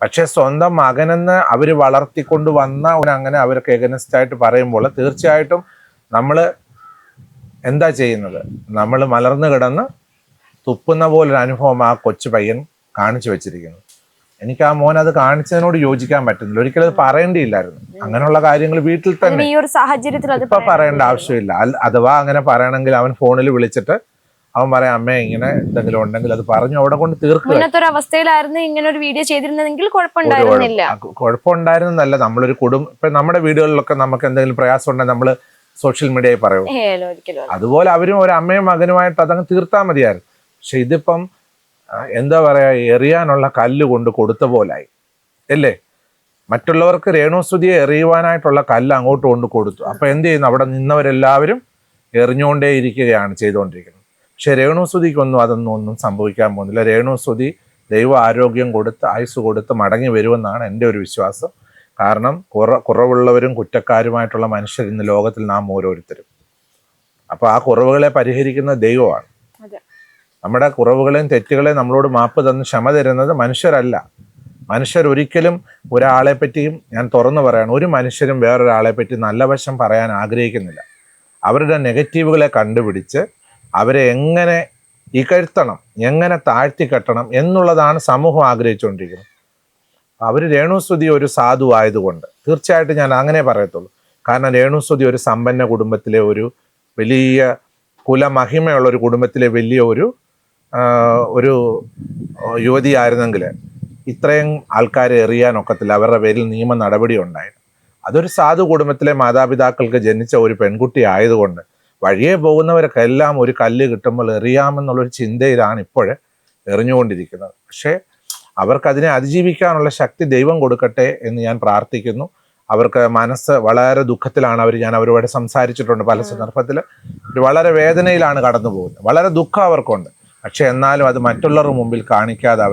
[SPEAKER 2] പക്ഷേ സ്വന്തം മകനെന്ന് അവർ വളർത്തിക്കൊണ്ട് വന്ന അങ്ങനെ അവർക്ക് എഗനസ്റ്റായിട്ട് പറയുമ്പോൾ തീർച്ചയായിട്ടും നമ്മൾ എന്താ ചെയ്യുന്നത്? നമ്മൾ മലർന്നു കിടന്ന് തുപ്പുന്ന പോലൊരു അനുഭവം ആ കൊച്ചു പയ്യൻ കാണിച്ചു വെച്ചിരിക്കുന്നു. എനിക്ക് ആ മോൻ അത് കാണിച്ചതിനോട് യോജിക്കാൻ പറ്റുന്നില്ല. ഒരിക്കലും അത് പറയേണ്ടിയില്ലായിരുന്നു. അങ്ങനെയുള്ള കാര്യങ്ങൾ വീട്ടിൽ തന്നെ
[SPEAKER 1] ഈ ഒരു സാഹചര്യത്തിൽ
[SPEAKER 2] ഇപ്പൊ പറയേണ്ട ആവശ്യമില്ല. അഥവാ അങ്ങനെ പറയണമെങ്കിൽ അവൻ ഫോണിൽ വിളിച്ചിട്ട് അവൻ പറയാം അമ്മേ ഇങ്ങനെ എന്തെങ്കിലും ഉണ്ടെങ്കിൽ അത് പറഞ്ഞു അവിടെ കൊണ്ട് തീർക്കുക.
[SPEAKER 1] മുന്നത്തെ ഒരു അവസ്ഥയിലായിരുന്നു ഇങ്ങനെ ഒരു വീഡിയോ ചെയ്തിരുന്നെങ്കിൽ കുഴപ്പമുണ്ടായിരുന്നില്ല.
[SPEAKER 2] കുഴപ്പമുണ്ടായിരുന്നല്ല, നമ്മളൊരു ഇപ്പൊ നമ്മുടെ വീടുകളിലൊക്കെ നമുക്ക് എന്തെങ്കിലും പ്രയാസം ഉണ്ടെങ്കിൽ നമ്മൾ സോഷ്യൽ മീഡിയയിൽ പറയും. അതുപോലെ അവരും ഒരു അമ്മയും മകനുമായിട്ട് അതങ്ങ് തീർത്താൽ മതിയായിരുന്നു. പക്ഷെ ഇതിപ്പം എന്താ പറയാ, എറിയാനുള്ള കല്ല് കൊണ്ട് കൊടുത്ത പോലായി അല്ലേ. മറ്റുള്ളവർക്ക് രേണുസുതിയെ എറിയുവാനായിട്ടുള്ള കല്ല് അങ്ങോട്ട് കൊണ്ട് കൊടുത്തു. അപ്പൊ എന്ത് ചെയ്യുന്നു, അവിടെ നിന്നവരെല്ലാവരും എറിഞ്ഞുകൊണ്ടേ ഇരിക്കുകയാണ് ചെയ്തുകൊണ്ടിരിക്കുന്നത്. പക്ഷെ രേണുസുതിക്കൊന്നും ഒന്നും സംഭവിക്കാൻ പോകുന്നില്ല. രേണുസുതി ദൈവ ആരോഗ്യം കൊടുത്ത് ആയുസ് കൊടുത്ത് മടങ്ങി വരുമെന്നാണ് എൻ്റെ ഒരു വിശ്വാസം. കാരണം കുറവുള്ളവരും കുറ്റക്കാരുമായിട്ടുള്ള മനുഷ്യർ ഇന്ന് ലോകത്തിൽ നാം ഓരോരുത്തരും. അപ്പോൾ ആ കുറവുകളെ പരിഹരിക്കുന്ന ദൈവമാണ്. നമ്മുടെ കുറവുകളെയും തെറ്റുകളെയും നമ്മളോട് മാപ്പ് തന്ന് ക്ഷമ തരുന്നത് മനുഷ്യരല്ല. മനുഷ്യരൊരിക്കലും ഒരാളെ പറ്റിയും, ഞാൻ തുറന്നു പറയാണ്, ഒരു മനുഷ്യരും വേറൊരാളെ പറ്റി നല്ല വശം പറയാൻ ആഗ്രഹിക്കുന്നില്ല. അവരുടെ നെഗറ്റീവുകളെ കണ്ടുപിടിച്ച് അവരെ എങ്ങനെ ഇകഴ്ത്തണം, എങ്ങനെ താഴ്ത്തി കെട്ടണം എന്നുള്ളതാണ് സമൂഹം ആഗ്രഹിച്ചുകൊണ്ടിരിക്കുന്നത്. അവർ രേണുസുതി ഒരു സാധു ആയതുകൊണ്ട് തീർച്ചയായിട്ടും ഞാൻ അങ്ങനെ പറയത്തുള്ളൂ. കാരണം രേണുസുതി ഒരു സമ്പന്ന കുടുംബത്തിലെ ഒരു വലിയ കുലമഹിമയുള്ള ഒരു കുടുംബത്തിലെ വലിയ ഒരു യുവതിയായിരുന്നെങ്കിൽ ഇത്രയും ആൾക്കാരെ എറിയാനൊക്കത്തില്ല. അവരുടെ പേരിൽ നിയമ നടപടി ഉണ്ടായിരുന്നു. അതൊരു സാധു കുടുംബത്തിലെ മാതാപിതാക്കൾക്ക് ജനിച്ച ഒരു പെൺകുട്ടി ആയതുകൊണ്ട് വഴിയെ പോകുന്നവരൊക്കെ എല്ലാം ഒരു കല്ല് കിട്ടുമ്പോൾ എറിയാമെന്നുള്ളൊരു ചിന്തയിലാണ് ഇപ്പോഴേ എറിഞ്ഞുകൊണ്ടിരിക്കുന്നത്. പക്ഷേ അവർക്കതിനെ അതിജീവിക്കാനുള്ള ശക്തി ദൈവം കൊടുക്കട്ടെ എന്ന് ഞാൻ പ്രാർത്ഥിക്കുന്നു. അവർക്ക് മനസ്സ് വളരെ ദുഃഖത്തിലാണ്. ഞാൻ അവരോട് സംസാരിച്ചിട്ടുണ്ട് പല സന്ദർഭത്തിൽ. വളരെ വേദനയിലാണ് കടന്നു പോകുന്നത്. വളരെ ദുഃഖം അവർക്കുണ്ട്. പക്ഷെ എന്നാലും അത് മറ്റുള്ളവരുടെ മുമ്പിൽ കാണിക്കാതെ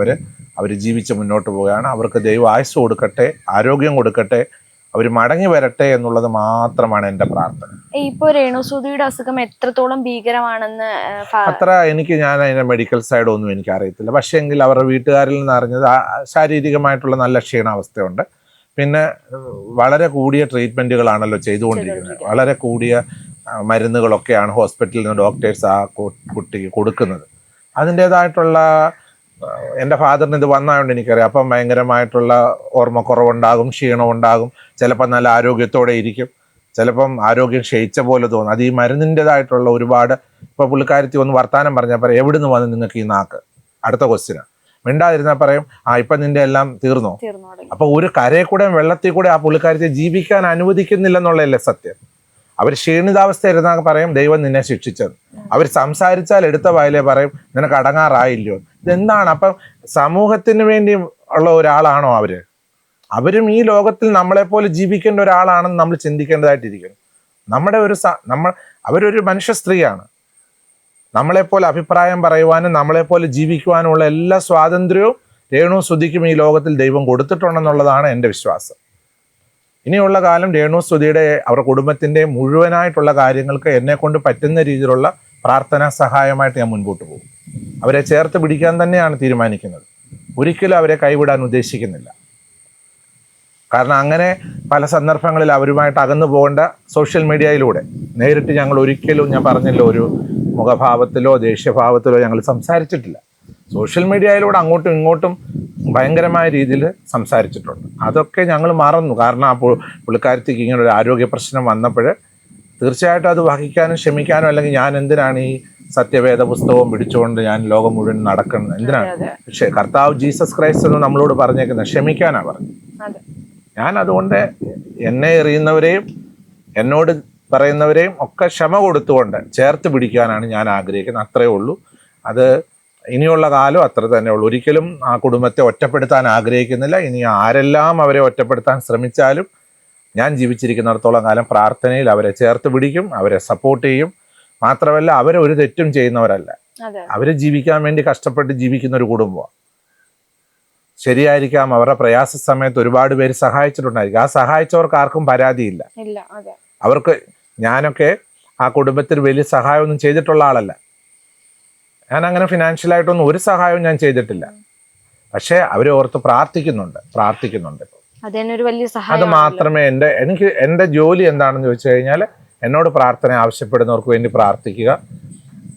[SPEAKER 2] അവർ ജീവിച്ച് മുന്നോട്ട് പോവുകയാണ്. അവർക്ക് ദൈവം ആയുസ് കൊടുക്കട്ടെ, ആരോഗ്യം കൊടുക്കട്ടെ, അവർ മടങ്ങി വരട്ടെ എന്നുള്ളത് മാത്രമാണ് എൻ്റെ പ്രാർത്ഥന.
[SPEAKER 1] ഇപ്പൊ രേണുസുതിയുടെ അസുഖം എത്രത്തോളം ഭീകരമാണെന്ന്
[SPEAKER 2] ഞാൻ അതിന്റെ മെഡിക്കൽ സൈഡ് ഒന്നും എനിക്ക് അറിയത്തില്ല. പക്ഷേ എങ്കിൽ അവരുടെ വീട്ടുകാരിൽ നിന്ന് അറിഞ്ഞത് ശാരീരികമായിട്ടുള്ള നല്ല ക്ഷീണാവസ്ഥയുണ്ട്. പിന്നെ വളരെ കൂടിയ ട്രീറ്റ്മെന്റുകളാണല്ലോ ചെയ്തുകൊണ്ടിരിക്കുന്നത്. വളരെ കൂടിയ മരുന്നുകളൊക്കെയാണ് ഹോസ്പിറ്റലിൽ നിന്ന് ഡോക്ടേഴ്സ് ആ കുട്ടിക്ക് കൊടുക്കുന്നത്. അതിൻ്റെതായിട്ടുള്ള എൻ്റെ ഫാദറിന് ഇത് വന്നതുകൊണ്ട് എനിക്കറിയാം. അപ്പം ഭയങ്കരമായിട്ടുള്ള ഓർമ്മക്കുറവുണ്ടാകും, ക്ഷീണമുണ്ടാകും, ചിലപ്പോൾ നല്ല ആരോഗ്യത്തോടെ ഇരിക്കും, ചിലപ്പം ആരോഗ്യം ക്ഷയിച്ച പോലെ തോന്നും. അത് ഈ മരുന്നിൻ്റെതായിട്ടുള്ള ഒരുപാട്. ഇപ്പോൾ പുള്ളിക്കാരത്തി ഒന്ന് വർത്താനം പറഞ്ഞാൽ പറയും, എവിടുന്ന് വന്ന് നിങ്ങൾക്ക് ഈ നാക്ക്? അടുത്ത ക്വസ്റ്റ്യനാണ്. മിണ്ടാതിരുന്നാൽ പറയും, ഇപ്പം നിന്റെ എല്ലാം തീർന്നോ? അപ്പോൾ ഒരു കരയിൽ കൂടെ വെള്ളത്തിൽ കൂടെ ആ പുള്ളിക്കാരത്തെ ജീവിക്കാൻ അനുവദിക്കുന്നില്ലെന്നുള്ളതല്ലേ സത്യം. അവർ ക്ഷീണിതാവസ്ഥ ഇരുന്നാൽ പറയും ദൈവം നിന്നെ ശിക്ഷിച്ചത്. അവർ സംസാരിച്ചാൽ എടുത്ത വായിലേ പറയും നിനക്ക് അടങ്ങാറായില്ലയോ. ഇതെന്താണ്? അപ്പം സമൂഹത്തിന് വേണ്ടി ഉള്ള ഒരാളാണോ അവര്? അവരും ഈ ലോകത്തിൽ നമ്മളെപ്പോലെ ജീവിക്കേണ്ട ഒരാളാണെന്ന് നമ്മൾ ചിന്തിക്കേണ്ടതായിട്ടിരിക്കുന്നു. അവരൊരു മനുഷ്യ സ്ത്രീയാണ്. നമ്മളെപ്പോലെ അഭിപ്രായം പറയുവാനും നമ്മളെപ്പോലെ ജീവിക്കുവാനുമുള്ള എല്ലാ സ്വാതന്ത്ര്യവും രേണുസുതിക്കും ഈ ലോകത്തിൽ ദൈവം കൊടുത്തിട്ടുണ്ടെന്നുള്ളതാണ് എൻ്റെ വിശ്വാസം. ഇനിയുള്ള കാലം രേണുസുതിയുടെ അവരുടെ കുടുംബത്തിൻ്റെ മുഴുവനായിട്ടുള്ള കാര്യങ്ങൾക്ക് എന്നെക്കൊണ്ട് പറ്റുന്ന രീതിയിലുള്ള പ്രാർത്ഥനാ സഹായമായിട്ട് ഞാൻ മുൻപോട്ട് പോകും. അവരെ ചേർത്ത് പിടിക്കാൻ തന്നെയാണ് തീരുമാനിക്കുന്നത്. ഒരിക്കലും അവരെ കൈവിടാൻ ഉദ്ദേശിക്കുന്നില്ല. കാരണം അങ്ങനെ പല സന്ദർഭങ്ങളിൽ അവരുമായിട്ട് അകന്നു പോകേണ്ട സോഷ്യൽ മീഡിയയിലൂടെ നേരിട്ട് ഞങ്ങൾ ഒരിക്കലും, ഞാൻ പറഞ്ഞല്ലോ, ഒരു മുഖഭാവത്തിലോ ദേഷ്യഭാവത്തിലോ ഞങ്ങൾ സംസാരിച്ചിട്ടില്ല. സോഷ്യൽ മീഡിയയിലൂടെ അങ്ങോട്ടും ഇങ്ങോട്ടും ഭയങ്കരമായ രീതിയിൽ സംസാരിച്ചിട്ടുണ്ട്. അതൊക്കെ ഞങ്ങൾ മറന്നു. കാരണം ആ പുള്ളിക്കാരത്തേക്ക് ഇങ്ങനെ ഒരു ആരോഗ്യ പ്രശ്നം വന്നപ്പോൾ തീർച്ചയായിട്ടും അത് വഹിക്കാനും ക്ഷമിക്കാനും, അല്ലെങ്കിൽ ഞാൻ എന്തിനാണ് ഈ സത്യവേദ പുസ്തകവും പിടിച്ചുകൊണ്ട് ഞാൻ ലോകം മുഴുവൻ നടക്കുന്നത്, എന്തിനാണ്? പക്ഷേ കർത്താവ് ജീസസ് ക്രൈസ്റ്റ് എന്ന് നമ്മളോട് പറഞ്ഞേക്കുന്നത് ക്ഷമിക്കാനാണ് പറഞ്ഞത്. ഞാൻ അതുകൊണ്ട് എന്നെ എറിയുന്നവരെയും എന്നോട് പറയുന്നവരെയും ഒക്കെ ക്ഷമ കൊടുത്തുകൊണ്ട് ചേർത്ത് പിടിക്കാനാണ് ഞാൻ ആഗ്രഹിക്കുന്നത്. അത്രയേ ഉള്ളൂ. അത് ഇനിയുള്ള കാലം അത്ര തന്നെ ഉള്ളൂ. ഒരിക്കലും ആ കുടുംബത്തെ ഒറ്റപ്പെടുത്താൻ ആഗ്രഹിക്കുന്നില്ല. ഇനി ആരെല്ലാം അവരെ ഒറ്റപ്പെടുത്താൻ ശ്രമിച്ചാലും ഞാൻ ജീവിച്ചിരിക്കുന്നിടത്തോളം കാലം പ്രാർത്ഥനയിൽ അവരെ ചേർത്ത് പിടിക്കും, അവരെ സപ്പോർട്ട് ചെയ്യും. മാത്രമല്ല, അവരൊരു തെറ്റും ചെയ്യുന്നവരല്ല. അവരെ ജീവിക്കാൻ വേണ്ടി കഷ്ടപ്പെട്ട് ജീവിക്കുന്ന ഒരു കുടുംബമാണ്. ശരിയായിരിക്കാം, അവരുടെ പ്രയാസ സമയത്ത് ഒരുപാട് പേര് സഹായിച്ചിട്ടുണ്ടായിരിക്കും. ആ സഹായിച്ചവർക്ക് ആർക്കും പരാതിയില്ല. അവർക്ക് ഞാനൊക്കെ ആ കുടുംബത്തിൽ വലിയ സഹായമൊന്നും ചെയ്തിട്ടുള്ള ആളല്ല. ഞാൻ അങ്ങനെ ഫിനാൻഷ്യലായിട്ടൊന്നും ഒരു സഹായവും ഞാൻ ചെയ്തിട്ടില്ല. പക്ഷെ അവരെ ഓർത്ത് പ്രാർത്ഥിക്കുന്നുണ്ട്. അത് മാത്രമേ എൻ്റെ ജോലി എന്താണെന്ന് ചോദിച്ചു കഴിഞ്ഞാൽ, എന്നോട് പ്രാർത്ഥന ആവശ്യപ്പെടുന്നവർക്ക് വേണ്ടി പ്രാർത്ഥിക്കുക,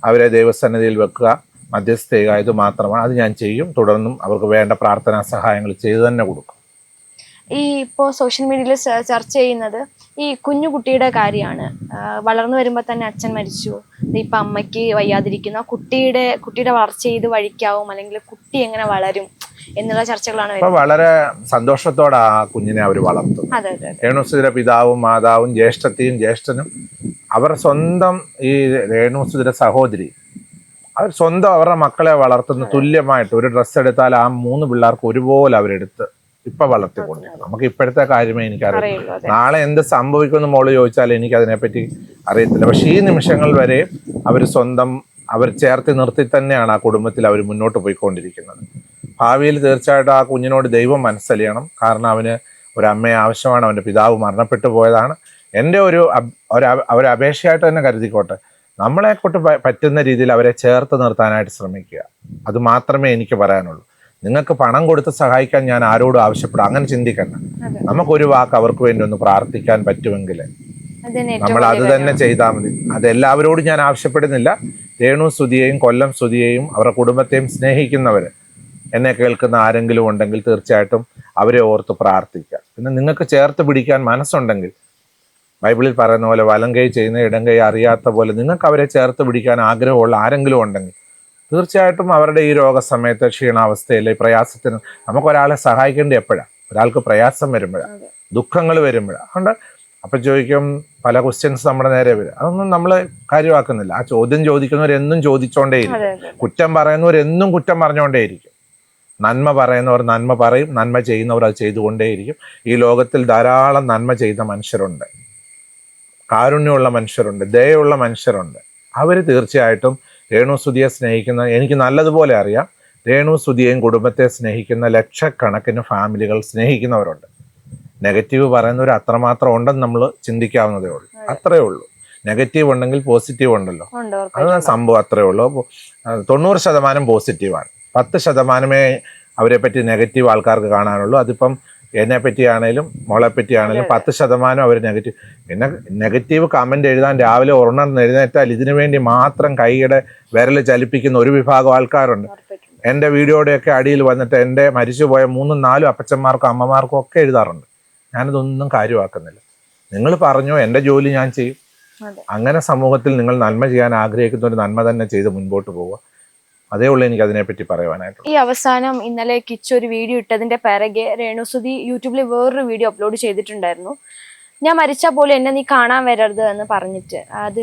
[SPEAKER 2] അവരെ ദൈവസന്നിധിയിൽ വെക്കുക, മധ്യസ്ഥ ചെയ്യുക. ഇത് മാത്രമാണ്. അത് ഞാൻ ചെയ്യും. തുടർന്നും അവർക്ക് വേണ്ട പ്രാർത്ഥനാ സഹായങ്ങൾ ചെയ്തു തന്നെ കൊടുക്കും.
[SPEAKER 1] ഇപ്പോൾ സോഷ്യൽ മീഡിയയിൽ ചർച്ച ചെയ്യുന്നത് ഈ കുഞ്ഞു കുട്ടിയുടെ കാര്യമാണ്. വളർന്നു വരുമ്പോൾ തന്നെ അച്ഛൻ മരിച്ചു, ഇപ്പം അമ്മയ്ക്ക് വയ്യാതിരിക്കുന്നു. ആ കുട്ടിയുടെ വളർച്ച ചെയ്ത് വഴിക്കാവും, അല്ലെങ്കിൽ കുട്ടി എങ്ങനെ വളരും എന്നുള്ള ചർച്ചകളാണ് വരുന്നത്.
[SPEAKER 2] വളരെ സന്തോഷത്തോടെ ആ കുഞ്ഞിനെ അവർ വളർത്തും.
[SPEAKER 1] അതെ അതെ.
[SPEAKER 2] രേണുസുധിയുടെ പിതാവും മാതാവും ജ്യേഷ്ഠനും അവർ സ്വന്തം ഈ രേണുസുധിയുടെ സഹോദരി അവർ സ്വന്തം അവരുടെ മക്കളെ വളർത്തുന്ന തുല്യമായിട്ട് ഒരു ഡ്രസ്സ് എടുത്താൽ ആ 3 പിള്ളേർക്ക് ഒരുപോലെ അവരെടുത്ത് ഇപ്പൊ വളർത്തിക്കൊണ്ടിരിക്കും. നമുക്ക് ഇപ്പോഴത്തെ കാര്യമേ എനിക്കറിയില്ല. നാളെ എന്ത് സംഭവിക്കുമെന്ന് മോള് ചോദിച്ചാൽ എനിക്ക് അതിനെപ്പറ്റി അറിയത്തില്ല. പക്ഷെ ഈ നിമിഷങ്ങൾ വരെ അവർ ചേർത്ത് നിർത്തി തന്നെയാണ് ആ കുടുംബത്തിൽ അവർ മുന്നോട്ട് പോയിക്കൊണ്ടിരിക്കുന്നത്. ഭാവിയിൽ തീർച്ചയായിട്ടും ആ കുഞ്ഞിനോട് ദൈവം മനസ്സലിയണം. കാരണം അവന് ഒരു അമ്മയെ ആവശ്യമാണ്. അവൻ്റെ പിതാവ് മരണപ്പെട്ടു പോയതാണ്. എൻ്റെ ഒരു അപേക്ഷയായിട്ട് തന്നെ കരുതിക്കോട്ടെ, നമ്മളെ കൊണ്ട് പറ്റുന്ന രീതിയിൽ അവരെ ചേർത്ത് നിർത്താനായിട്ട് ശ്രമിക്കുക. അത് മാത്രമേ എനിക്ക് പറയാനുള്ളൂ. നിങ്ങൾക്ക് പണം കൊടുത്ത് സഹായിക്കാൻ ഞാൻ ആരോടും ആവശ്യപ്പെടാം, അങ്ങനെ ചിന്തിക്കണ്ട. നമുക്കൊരു വാക്ക് അവർക്ക് വേണ്ടി ഒന്ന് പ്രാർത്ഥിക്കാൻ പറ്റുമെങ്കിൽ നമ്മൾ അത് തന്നെ ചെയ്താൽ മതി. അതെല്ലാവരോടും ഞാൻ ആവശ്യപ്പെടുന്നില്ല. രേണു സുധിയെയും കൊല്ലം സുധിയെയും അവരുടെ കുടുംബത്തെയും സ്നേഹിക്കുന്നവർ എന്നെ കേൾക്കുന്ന ആരെങ്കിലും ഉണ്ടെങ്കിൽ തീർച്ചയായിട്ടും അവരെ ഓർത്ത് പ്രാർത്ഥിക്കുക. പിന്നെ നിങ്ങൾക്ക് ചേർത്ത് പിടിക്കാൻ മനസ്സുണ്ടെങ്കിൽ ബൈബിളിൽ പറയുന്ന പോലെ വലം കൈ ചെയ്യുന്ന ഇടം കൈ അറിയാത്ത പോലെ നിങ്ങൾക്ക് അവരെ ചേർത്ത് പിടിക്കാൻ ആഗ്രഹമുള്ള ആരെങ്കിലും ഉണ്ടെങ്കിൽ തീർച്ചയായിട്ടും അവരുടെ ഈ രോഗസമയത്ത് ക്ഷീണാവസ്ഥയിൽ പ്രയാസത്തിന് നമുക്കൊരാളെ സഹായിക്കേണ്ടത് എപ്പോഴാണ്? ഒരാൾക്ക് പ്രയാസം വരുമ്പോഴാണ്, ദുഃഖങ്ങൾ വരുമ്പോഴാണ്. അതുകൊണ്ട് അപ്പം ചോദിക്കും പല ക്വസ്റ്റ്യൻസ് നമ്മുടെ നേരെ വരും. അതൊന്നും നമ്മൾ കാര്യമാക്കുന്നില്ല. ആ ചോദ്യം ചോദിക്കുന്നവരെന്നും ചോദിച്ചുകൊണ്ടേയിരിക്കും, കുറ്റം പറയുന്നവരെന്നും കുറ്റം പറഞ്ഞുകൊണ്ടേയിരിക്കും. നന്മ പറയുന്നവർ നന്മ പറയും, നന്മ ചെയ്യുന്നവർ അത് ചെയ്തുകൊണ്ടേയിരിക്കും. ഈ ലോകത്തിൽ ധാരാളം നന്മ ചെയ്ത മനുഷ്യരുണ്ട്, കാരുണ്യമുള്ള മനുഷ്യരുണ്ട്, ദയുള്ള മനുഷ്യരുണ്ട്. അവർ തീർച്ചയായിട്ടും രേണു സുധിയെ സ്നേഹിക്കുന്ന, എനിക്ക് നല്ലതുപോലെ അറിയാം, രേണു സുധിയെയും കുടുംബത്തെ സ്നേഹിക്കുന്ന ലക്ഷക്കണക്കിന് ഫാമിലികൾ സ്നേഹിക്കുന്നവരുണ്ട്. നെഗറ്റീവ് പറയുന്നവർ അത്രമാത്രം ഉണ്ടെന്ന് നമ്മൾ ചിന്തിക്കാവുന്നതേ ഉള്ളൂ. അത്രേ ഉള്ളൂ. നെഗറ്റീവ് ഉണ്ടെങ്കിൽ പോസിറ്റീവ് ഉണ്ടല്ലോ, അത് സംഭവം അത്രേ ഉള്ളൂ. 90% പോസിറ്റീവാണ്, 10% അവരെ പറ്റി നെഗറ്റീവ് ആൾക്കാർക്ക് കാണാനുള്ളൂ. അതിപ്പം എന്നെ പറ്റിയാണേലും മോളെ പറ്റിയാണേലും 10% അവർ നെഗറ്റീവ്. പിന്നെ നെഗറ്റീവ് കമന്റ് എഴുതാൻ രാവിലെ ഉറങ്ങുന്ന എഴുന്നേറ്റാൽ ഇതിനു വേണ്ടി മാത്രം കൈയുടെ വിരൽ ചലിപ്പിക്കുന്ന ഒരു വിഭാഗം ആൾക്കാരുണ്ട്. എൻ്റെ വീഡിയോയുടെയൊക്കെ അടിയിൽ വന്നിട്ട് എൻ്റെ മരിച്ചുപോയ 3-4 അപ്പച്ചന്മാർക്കും അമ്മമാർക്കും ഒക്കെ എഴുതാറുണ്ട്. ഞാനിതൊന്നും കാര്യമാക്കുന്നില്ല. നിങ്ങൾ പറഞ്ഞോ, എൻ്റെ ജോലി ഞാൻ ചെയ്യും. അങ്ങനെ സമൂഹത്തിൽ നിങ്ങൾ നന്മ ചെയ്യാൻ ആഗ്രഹിക്കുന്ന ഒരു നന്മ തന്നെ ചെയ്ത് മുൻപോട്ട് പോവുക. അതേ ഉള്ളൂ എനിക്ക് അതിനെപ്പറ്റി പറയുവാനായിട്ട്.
[SPEAKER 1] ഈ അവസാനം ഇന്നലെ കിച്ചു ഒരു വീഡിയോ ഇട്ടതിന്റെ പിറകെ രേണുസുധി യൂട്യൂബിൽ വേറൊരു വീഡിയോ അപ്ലോഡ് ചെയ്തിട്ടുണ്ടായിരുന്നു. ഞാൻ മരിച്ചാൽ പോലും എന്നെ നീ കാണാൻ വരരുത് എന്ന് പറഞ്ഞിട്ട്. അത്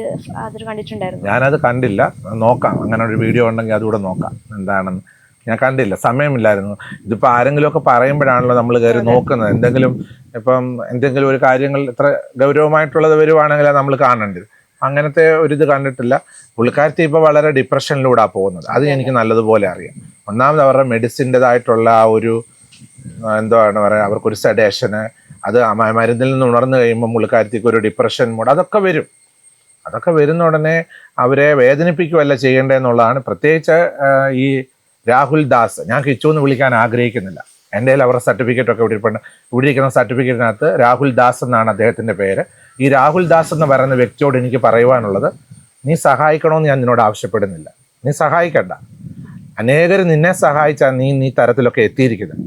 [SPEAKER 1] കണ്ടിട്ടുണ്ടായിരുന്നു?
[SPEAKER 2] ഞാനത് കണ്ടില്ല, നോക്കാം. അങ്ങനെ ഒരു വീഡിയോ ഉണ്ടെങ്കിൽ അതുകൂടെ നോക്കാം എന്താണെന്ന്. ഞാൻ കണ്ടില്ല, സമയമില്ലായിരുന്നു. ഇതിപ്പോൾ ആരെങ്കിലുമൊക്കെ പറയുമ്പോഴാണല്ലോ നമ്മൾ കയറി നോക്കുന്നത്. എന്തെങ്കിലും ഒരു കാര്യങ്ങൾ ഇത്ര ഗൗരവമായിട്ടുള്ളത് വരുവാണെങ്കിൽ നമ്മൾ കാണേണ്ടത്. അങ്ങനത്തെ ഒരിത് കണ്ടിട്ടില്ല. പുള്ളിക്കാരത്തി ഇപ്പോൾ വളരെ ഡിപ്രഷനിലൂടെയാണ് പോകുന്നത്. അത് എനിക്ക് നല്ലതുപോലെ അറിയാം. ഒന്നാമത് അവരുടെ മെഡിസിൻ്റെതായിട്ടുള്ള ആ ഒരു എന്താണ് പറയുക, അവർക്കൊരു സെഡേഷന്, അത് മരുന്നിൽ നിന്ന് ഉണർന്നു കഴിയുമ്പോൾ പുള്ളിക്കാരത്തിക്ക് ഒരു ഡിപ്രഷൻ മൂഡ്, അതൊക്കെ വരുന്ന ഉടനെ അവരെ വേദനിപ്പിക്കുകയല്ല ചെയ്യേണ്ടതെന്നുള്ളതാണ്. പ്രത്യേകിച്ച് ഈ രാഹുൽ ദാസ്, ഞാൻ കിച്ചു എന്ന് വിളിക്കാൻ ആഗ്രഹിക്കുന്നില്ല. എൻ്റെ കയ്യിൽ അവരുടെ സർട്ടിഫിക്കറ്റൊക്കെ ഇവിടെ ഇരിക്കുന്ന സർട്ടിഫിക്കറ്റിനകത്ത് രാഹുൽ ദാസ് എന്നാണ് അദ്ദേഹത്തിൻ്റെ പേര്. ഈ രാഹുൽ ദാസ് എന്ന് പറയുന്ന വ്യക്തിയോട് എനിക്ക് പറയുവാനുള്ളത്, നീ സഹായിക്കണമെന്ന് ഞാൻ നിന്നോട് ആവശ്യപ്പെടുന്നില്ല. നീ സഹായിക്കണ്ട. അനേകർ നിന്നെ സഹായിച്ചാൽ നീ തരത്തിലൊക്കെ എത്തിയിരിക്കുന്നത്.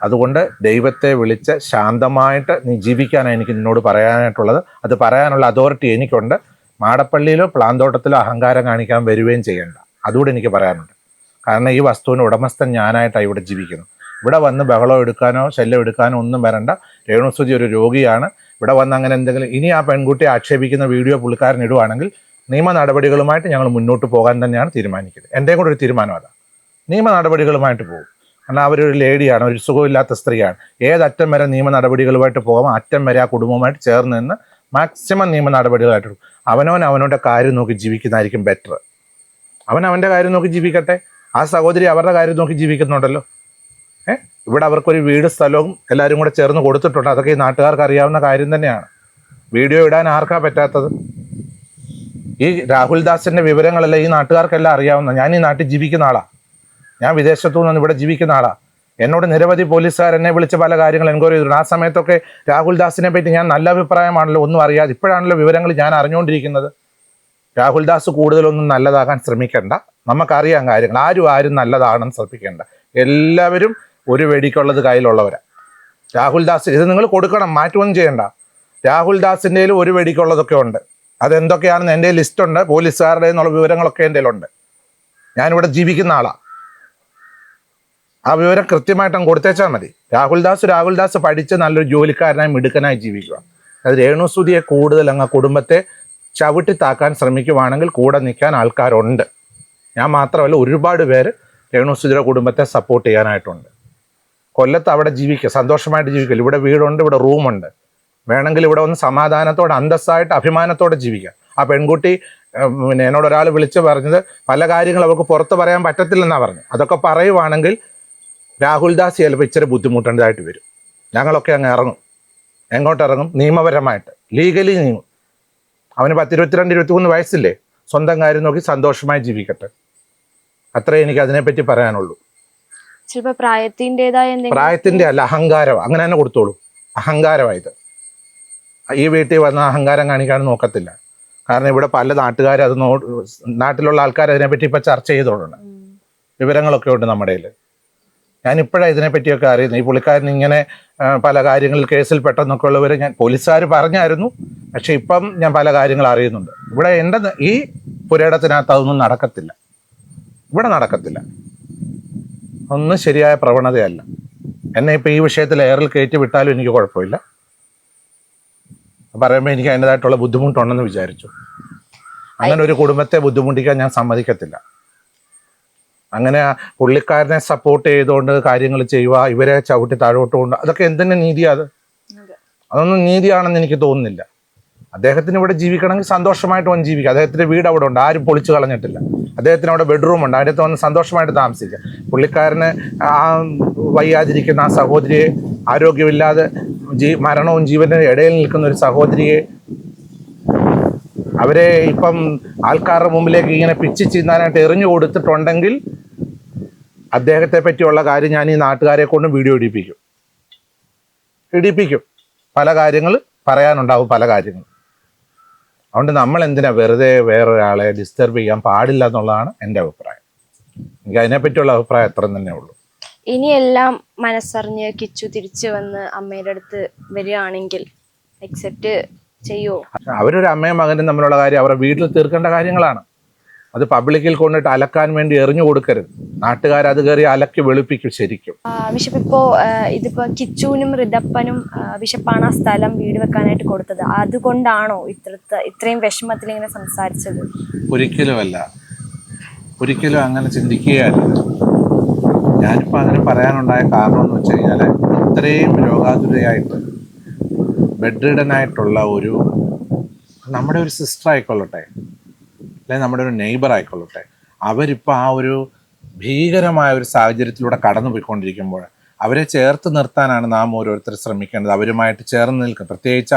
[SPEAKER 2] അതുകൊണ്ട് ദൈവത്തെ വിളിച്ച് ശാന്തമായിട്ട് നീ ജീവിക്കാനാണ് എനിക്ക് നിന്നോട് പറയാനായിട്ടുള്ളത്. അത് പറയാനുള്ള അതോറിറ്റി എനിക്കുണ്ട്. മാടപ്പള്ളിയിലോ പ്ലാന്തോട്ടത്തിലോ അഹങ്കാരം കാണിക്കാൻ വരികയും ചെയ്യണ്ട. അതുകൂടെ എനിക്ക് പറയാനുണ്ട്. കാരണം ഈ വസ്തുവിന് ഉടമസ്ഥൻ ഞാനായിട്ടാണ് ഇവിടെ ജീവിക്കുന്നത്. ഇവിടെ വന്ന് ബഹളം എടുക്കാനോ ശല്യം എടുക്കാനോ ഒന്നും വരണ്ട. രേണുസുധി ഒരു രോഗിയാണ്. ഇവിടെ വന്ന് അങ്ങനെ എന്തെങ്കിലും ഇനി ആ പെൺകുട്ടിയെ ആക്ഷേപിക്കുന്ന വീഡിയോ പുള്ളിക്കാരൻ ഇടുവാണെങ്കിൽ നിയമ നടപടികളുമായിട്ട് ഞങ്ങൾ മുന്നോട്ട് പോകാൻ തന്നെയാണ് തീരുമാനിക്കുന്നത്. എൻ്റെയും കൂടെ ഒരു തീരുമാനം അതാണ്. നിയമ നടപടികളുമായിട്ട് പോകും. കാരണം അവരൊരു ലേഡിയാണ്, ഒരു സുഖമില്ലാത്ത സ്ത്രീയാണ്. ഏതറ്റം വരെ നിയമ നടപടികളുമായിട്ട് പോകാമോ അറ്റം വരെ ആ കുടുംബവുമായിട്ട് ചേർന്ന് നിന്ന് മാക്സിമം നിയമ നടപടികളായിട്ട് അവനവൻ്റെ കാര്യം നോക്കി ജീവിക്കുന്നതായിരിക്കും ബെറ്റർ. അവൻ്റെ കാര്യം നോക്കി ജീവിക്കട്ടെ. ആ സഹോദരി അവരുടെ കാര്യം നോക്കി ജീവിക്കുന്നുണ്ടല്ലോ. ഇവിടെ അവർക്കൊരു വീട് സ്ഥലവും എല്ലാവരും കൂടെ ചേർന്ന് കൊടുത്തിട്ടുണ്ട്. അതൊക്കെ ഈ നാട്ടുകാർക്ക് അറിയാവുന്ന കാര്യം തന്നെയാണ്. വീഡിയോ ഇടാൻ ആർക്കാ പറ്റാത്തത്? ഈ രാഹുൽ ദാസിൻ്റെ വിവരങ്ങളെല്ലാം ഈ നാട്ടുകാർക്കെല്ലാം അറിയാവുന്ന. ഞാൻ ഈ നാട്ടിൽ ജീവിക്കുന്ന ആളാണ്. ഞാൻ വിദേശത്തു നിന്ന് ഇവിടെ ജീവിക്കുന്ന ആളാണ്. എന്നോട് നിരവധി പോലീസുകാർ എന്നെ വിളിച്ച് പല കാര്യങ്ങൾ എൻക്വയറി ചെയ്തിട്ടുണ്ട്. ആ സമയത്തൊക്കെ രാഹുൽ ദാസിനെ പറ്റി ഞാൻ നല്ല അഭിപ്രായമാണല്ലോ, ഒന്നും അറിയാതെ. ഇപ്പോഴാണല്ലോ വിവരങ്ങൾ ഞാൻ അറിഞ്ഞുകൊണ്ടിരിക്കുന്നത്. രാഹുൽ ദാസ് കൂടുതലൊന്നും നല്ലതാകാൻ ശ്രമിക്കേണ്ട. നമുക്കറിയാം കാര്യങ്ങൾ. ആരും നല്ലതാണെന്ന് ശ്രമിക്കേണ്ട. എല്ലാവരും ഒരു വെടിക്കുള്ളത് കയ്യിലുള്ളവരാണ്. രാഹുൽ ദാസ് ഇത് നിങ്ങൾ കൊടുക്കണം, മാറ്റുമൊന്നും ചെയ്യണ്ട. രാഹുൽ ദാസിൻ്റെ ഒരു വെടിക്കുള്ളതൊക്കെ ഉണ്ട്. അതെന്തൊക്കെയാണെന്ന് എൻ്റെ ലിസ്റ്റ് ഉണ്ട്. പോലീസുകാരുടെ എന്നുള്ള വിവരങ്ങളൊക്കെ എൻ്റെ ഉണ്ട്. ഞാനിവിടെ ജീവിക്കുന്ന ആളാണ്. ആ വിവരം കൃത്യമായിട്ടും കൊടുത്തേച്ചാൽ മതി. രാഹുൽ ദാസ് പഠിച്ച് നല്ലൊരു ജോലിക്കാരനായി മിടുക്കനായി ജീവിക്കുക. അത് രേണുസുതിയെ കൂടുതൽ അങ്ങ് കുടുംബത്തെ ചവിട്ടി താക്കാൻ ശ്രമിക്കുവാണെങ്കിൽ കൂടെ നിൽക്കാൻ ആൾക്കാരുണ്ട്. ഞാൻ മാത്രമല്ല, ഒരുപാട് പേര് രേണുസുതിയുടെ കുടുംബത്തെ സപ്പോർട്ട് ചെയ്യാനായിട്ടുണ്ട്. കൊല്ലത്ത് അവിടെ ജീവിക്കുക, സന്തോഷമായിട്ട് ജീവിക്കില്ല. ഇവിടെ വീടുണ്ട്, ഇവിടെ റൂമുണ്ട്. വേണമെങ്കിൽ ഇവിടെ ഒന്ന് സമാധാനത്തോടെ അന്തസ്സായിട്ട് അഭിമാനത്തോടെ ജീവിക്കുക. ആ പെൺകുട്ടി പിന്നെ എന്നോട് ഒരാൾ വിളിച്ച് പറഞ്ഞത് പല കാര്യങ്ങൾ അവർക്ക് പുറത്ത് പറയാൻ പറ്റത്തില്ലെന്നാണ് പറഞ്ഞത്. അതൊക്കെ പറയുവാണെങ്കിൽ രാഹുൽ ദാസ് ചിലപ്പോൾ ഇച്ചിരി ബുദ്ധിമുട്ടേണ്ടതായിട്ട് വരും. ഞങ്ങളൊക്കെ അങ്ങ് ഇറങ്ങും. എങ്ങോട്ട് ഇറങ്ങും? നിയമപരമായിട്ട്, ലീഗലി നീങ്ങും. അവന് 22-23 വയസ്സില്ലേ? സ്വന്തം കാര്യം നോക്കി സന്തോഷമായി ജീവിക്കട്ടെ. അത്രേ എനിക്ക് അതിനെപ്പറ്റി പറയാനുള്ളൂ.
[SPEAKER 1] ചിലപ്പോൾ പ്രായത്തിൻ്റെ
[SPEAKER 2] അല്ല, അഹങ്കാരം. അങ്ങനെ തന്നെ കൊടുത്തോളൂ. അഹങ്കാരമായത് ഈ വീട്ടിൽ വന്ന അഹങ്കാരം കാണിക്കാൻ നോക്കത്തില്ല. കാരണം ഇവിടെ പല നാട്ടുകാർ അത് നാട്ടിലുള്ള ആൾക്കാർ അതിനെപ്പറ്റി ഇപ്പം ചർച്ച ചെയ്തോളുണ്ട്. വിവരങ്ങളൊക്കെ ഉണ്ട് നമ്മുടെ കയ്യിൽ. ഞാനിപ്പോഴാണ് ഇതിനെപ്പറ്റിയൊക്കെ അറിയുന്നത്. ഈ പുള്ളിക്കാരൻ ഇങ്ങനെ പല കാര്യങ്ങളിൽ കേസിൽ പെട്ടെന്നൊക്കെ ഉള്ളവർ പോലീസുകാർ പറഞ്ഞായിരുന്നു. പക്ഷെ ഇപ്പം ഞാൻ പല കാര്യങ്ങൾ അറിയുന്നുണ്ട്. ഇവിടെ എൻ്റെ ഈ പുരയിടത്തിനകത്ത് അതൊന്നും നടക്കത്തില്ല. ഇവിടെ നടക്കത്തില്ല. ഒന്നും ശരിയായ പ്രവണതയല്ല. എന്നെ ഇപ്പോൾ ഈ വിഷയത്തിൽ എയറിൽ കയറ്റി വിട്ടാലും എനിക്ക് കുഴപ്പമില്ല. പറയുമ്പോൾ എനിക്ക് അതിൻ്റെതായിട്ടുള്ള ബുദ്ധിമുട്ടുണ്ടെന്ന് വിചാരിച്ചു. അങ്ങനെ ഒരു കുടുംബത്തെ ബുദ്ധിമുട്ടിക്കാൻ ഞാൻ സമ്മതിക്കത്തില്ല. അങ്ങനെ പുള്ളിക്കാരനെ സപ്പോർട്ട് ചെയ്തുകൊണ്ട് കാര്യങ്ങൾ ചെയ്യുക, ഇവരെ ചവിട്ടി താഴോട്ട് കൊണ്ട്, അതൊക്കെ എന്തിൻ്റെ നീതിയാണ്? അതൊന്നും നീതിയാണെന്ന് എനിക്ക് തോന്നുന്നില്ല. അദ്ദേഹത്തിന് ഇവിടെ ജീവിക്കണമെങ്കിൽ സന്തോഷമായിട്ട് വന്ന് ജീവിക്കുക. അദ്ദേഹത്തിൻ്റെ വീട് അവിടെ ഉണ്ട്, ആരും പൊളിച്ചു കളഞ്ഞിട്ടില്ല. അദ്ദേഹത്തിന് അവിടെ ബെഡ്റൂം ഉണ്ട്, അതിനകത്ത് വന്ന് സന്തോഷമായിട്ട് താമസിക്കുക. പുള്ളിക്കാരന് ആ വയ്യാതിരിക്കുന്ന ആ സഹോദരിയെ, ആരോഗ്യമില്ലാതെ മരണവും ജീവൻ്റെ ഇടയിൽ നിൽക്കുന്ന ഒരു സഹോദരിയെ, അവരെ ഇപ്പം ആൾക്കാരുടെ മുമ്പിലേക്ക് ഇങ്ങനെ പിച്ചി ചീന്താനായിട്ട് എറിഞ്ഞു കൊടുത്തിട്ടുണ്ടെങ്കിൽ അദ്ദേഹത്തെ പറ്റിയുള്ള കാര്യം ഞാൻ ഈ നാട്ടുകാരെ കൊണ്ട് വീഡിയോ ഇടിപ്പിക്കും. പല കാര്യങ്ങൾ പറയാനുണ്ടാവും, പല കാര്യങ്ങൾ. അതുകൊണ്ട് നമ്മൾ എന്തിനാ വെറുതെ വേറൊരാളെ ഡിസ്റ്റർബ് ചെയ്യാൻ പാടില്ല എന്നുള്ളതാണ് എൻ്റെ അഭിപ്രായം. എനിക്ക് അതിനെപ്പറ്റിയുള്ള അഭിപ്രായം അത്ര തന്നെ ഉള്ളൂ.
[SPEAKER 1] ഇനിയെല്ലാം മനസ്സറിഞ്ഞ് കിച്ചു തിരിച്ചു വന്ന് അമ്മയുടെ അടുത്ത് വരികയാണെങ്കിൽ അക്സെപ്റ്റ് ചെയ്യുമോ?
[SPEAKER 2] അവരൊരു അമ്മയും മകനും തമ്മിലുള്ള കാര്യം അവരുടെ വീട്ടിൽ തീർക്കേണ്ട കാര്യങ്ങളാണ്. അത് പബ്ലിക്കിൽ കൊണ്ടിട്ട് അലക്കാൻ വേണ്ടി എറിഞ്ഞു കൊടുക്കരുത്. നാട്ടുകാരത് കയറി അലക്കി വെളുപ്പിക്കും ശരിക്കും.
[SPEAKER 1] ബിഷപ്പ് ഇതിപ്പോ കിച്ചുവിനും ഋതപ്പനും ബിഷപ്പാണ് ആ സ്ഥലം വീട് വെക്കാനായിട്ട് കൊടുത്തത്. അതുകൊണ്ടാണോ ഇത്രയും വിഷമത്തിൽ ഇങ്ങനെ സംസാരിച്ചത്?
[SPEAKER 2] ഒരിക്കലും അങ്ങനെ ചിന്തിക്കുകയല്ല. ഞാനിപ്പോൾ അങ്ങനെ പറയാനുണ്ടായ കാരണം എന്ന് വെച്ച് കഴിഞ്ഞാൽ, ഇത്രയും രോഗാതുരയായിട്ട് ബെഡ് റിഡനായിട്ടുള്ള നമ്മുടെ ഒരു സിസ്റ്റർ ആയിക്കൊള്ളട്ടെ, അല്ലെങ്കിൽ നമ്മുടെ ഒരു നെയ്ബർ ആയിക്കൊള്ളട്ടെ, അവരിപ്പോൾ ആ ഒരു ഭീകരമായ ഒരു സാഹചര്യത്തിലൂടെ കടന്നു പോയിക്കൊണ്ടിരിക്കുമ്പോൾ അവരെ ചേർത്ത് നിർത്താനാണ് നാം ഓരോരുത്തർ ശ്രമിക്കേണ്ടത്. അവരുമായിട്ട് ചേർന്ന് നിൽക്കുക. പ്രത്യേകിച്ച്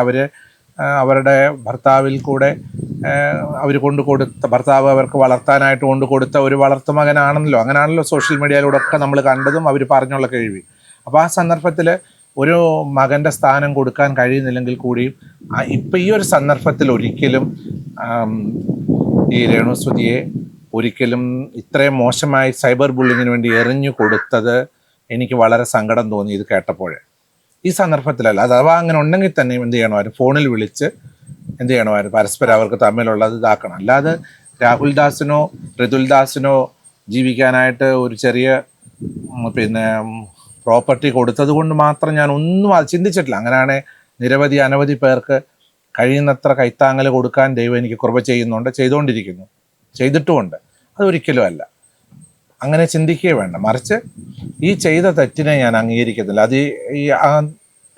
[SPEAKER 2] അവരുടെ ഭർത്താവിൽ കൂടെ അവർ ഭർത്താവ് അവർക്ക് വളർത്താനായിട്ട് കൊടുത്ത ഒരു വളർത്തുമകനാണല്ലോ. അങ്ങനെയാണല്ലോ സോഷ്യൽ മീഡിയയിലൂടെ ഒക്കെ നമ്മൾ കണ്ടതും അവർ പറഞ്ഞുള്ള കേൾവി. അപ്പോൾ ആ സന്ദർഭത്തിൽ ഒരു മകൻ്റെ സ്ഥാനം കൊടുക്കാൻ കഴിയുന്നില്ലെങ്കിൽ കൂടിയും ഇപ്പം ഈ ഒരു സന്ദർഭത്തിൽ ഒരിക്കലും ഈ രേണുസുതിയെ ഒരിക്കലും ഇത്രയും മോശമായി സൈബർ ബുള്ളിങ്ങിന് വേണ്ടി എറിഞ്ഞു കൊടുത്തത് എനിക്ക് വളരെ സങ്കടം തോന്നി ഇത് കേട്ടപ്പോൾ. ഈ സന്ദർഭത്തിലല്ല. അഥവാ അങ്ങനെ ഉണ്ടെങ്കിൽ തന്നെയും എന്ത് ചെയ്യണമായിരുന്നു? ഫോണിൽ വിളിച്ച് എന്ത് ചെയ്യണമായിരുന്നു? പരസ്പരം അവർക്ക് തമ്മിലുള്ളത് ഇതാക്കണം. അല്ലാതെ രാഹുൽ ദാസിനോ ഋതുൽ ദാസിനോ ജീവിക്കാനായിട്ട് ഒരു ചെറിയ പ്രോപ്പർട്ടി കൊടുത്തത് കൊണ്ട് മാത്രം ഞാൻ ഒന്നും അത് ചിന്തിച്ചിട്ടില്ല. അങ്ങനെയാണെ അനവധി പേർക്ക് കഴിയുന്നത്ര കൈത്താങ്ങൽ കൊടുക്കാൻ ദൈവം എനിക്ക് കൃപ ചെയ്തുകൊണ്ടിരിക്കുന്നു, ചെയ്തിട്ടുമുണ്ട്. അതൊരിക്കലും അല്ല. അങ്ങനെ ചിന്തിക്കുകയേ വേണ്ട. മറിച്ച് ഈ ചെയ്ത തെറ്റിനെ ഞാൻ അംഗീകരിക്കുന്നില്ല. അത് ആ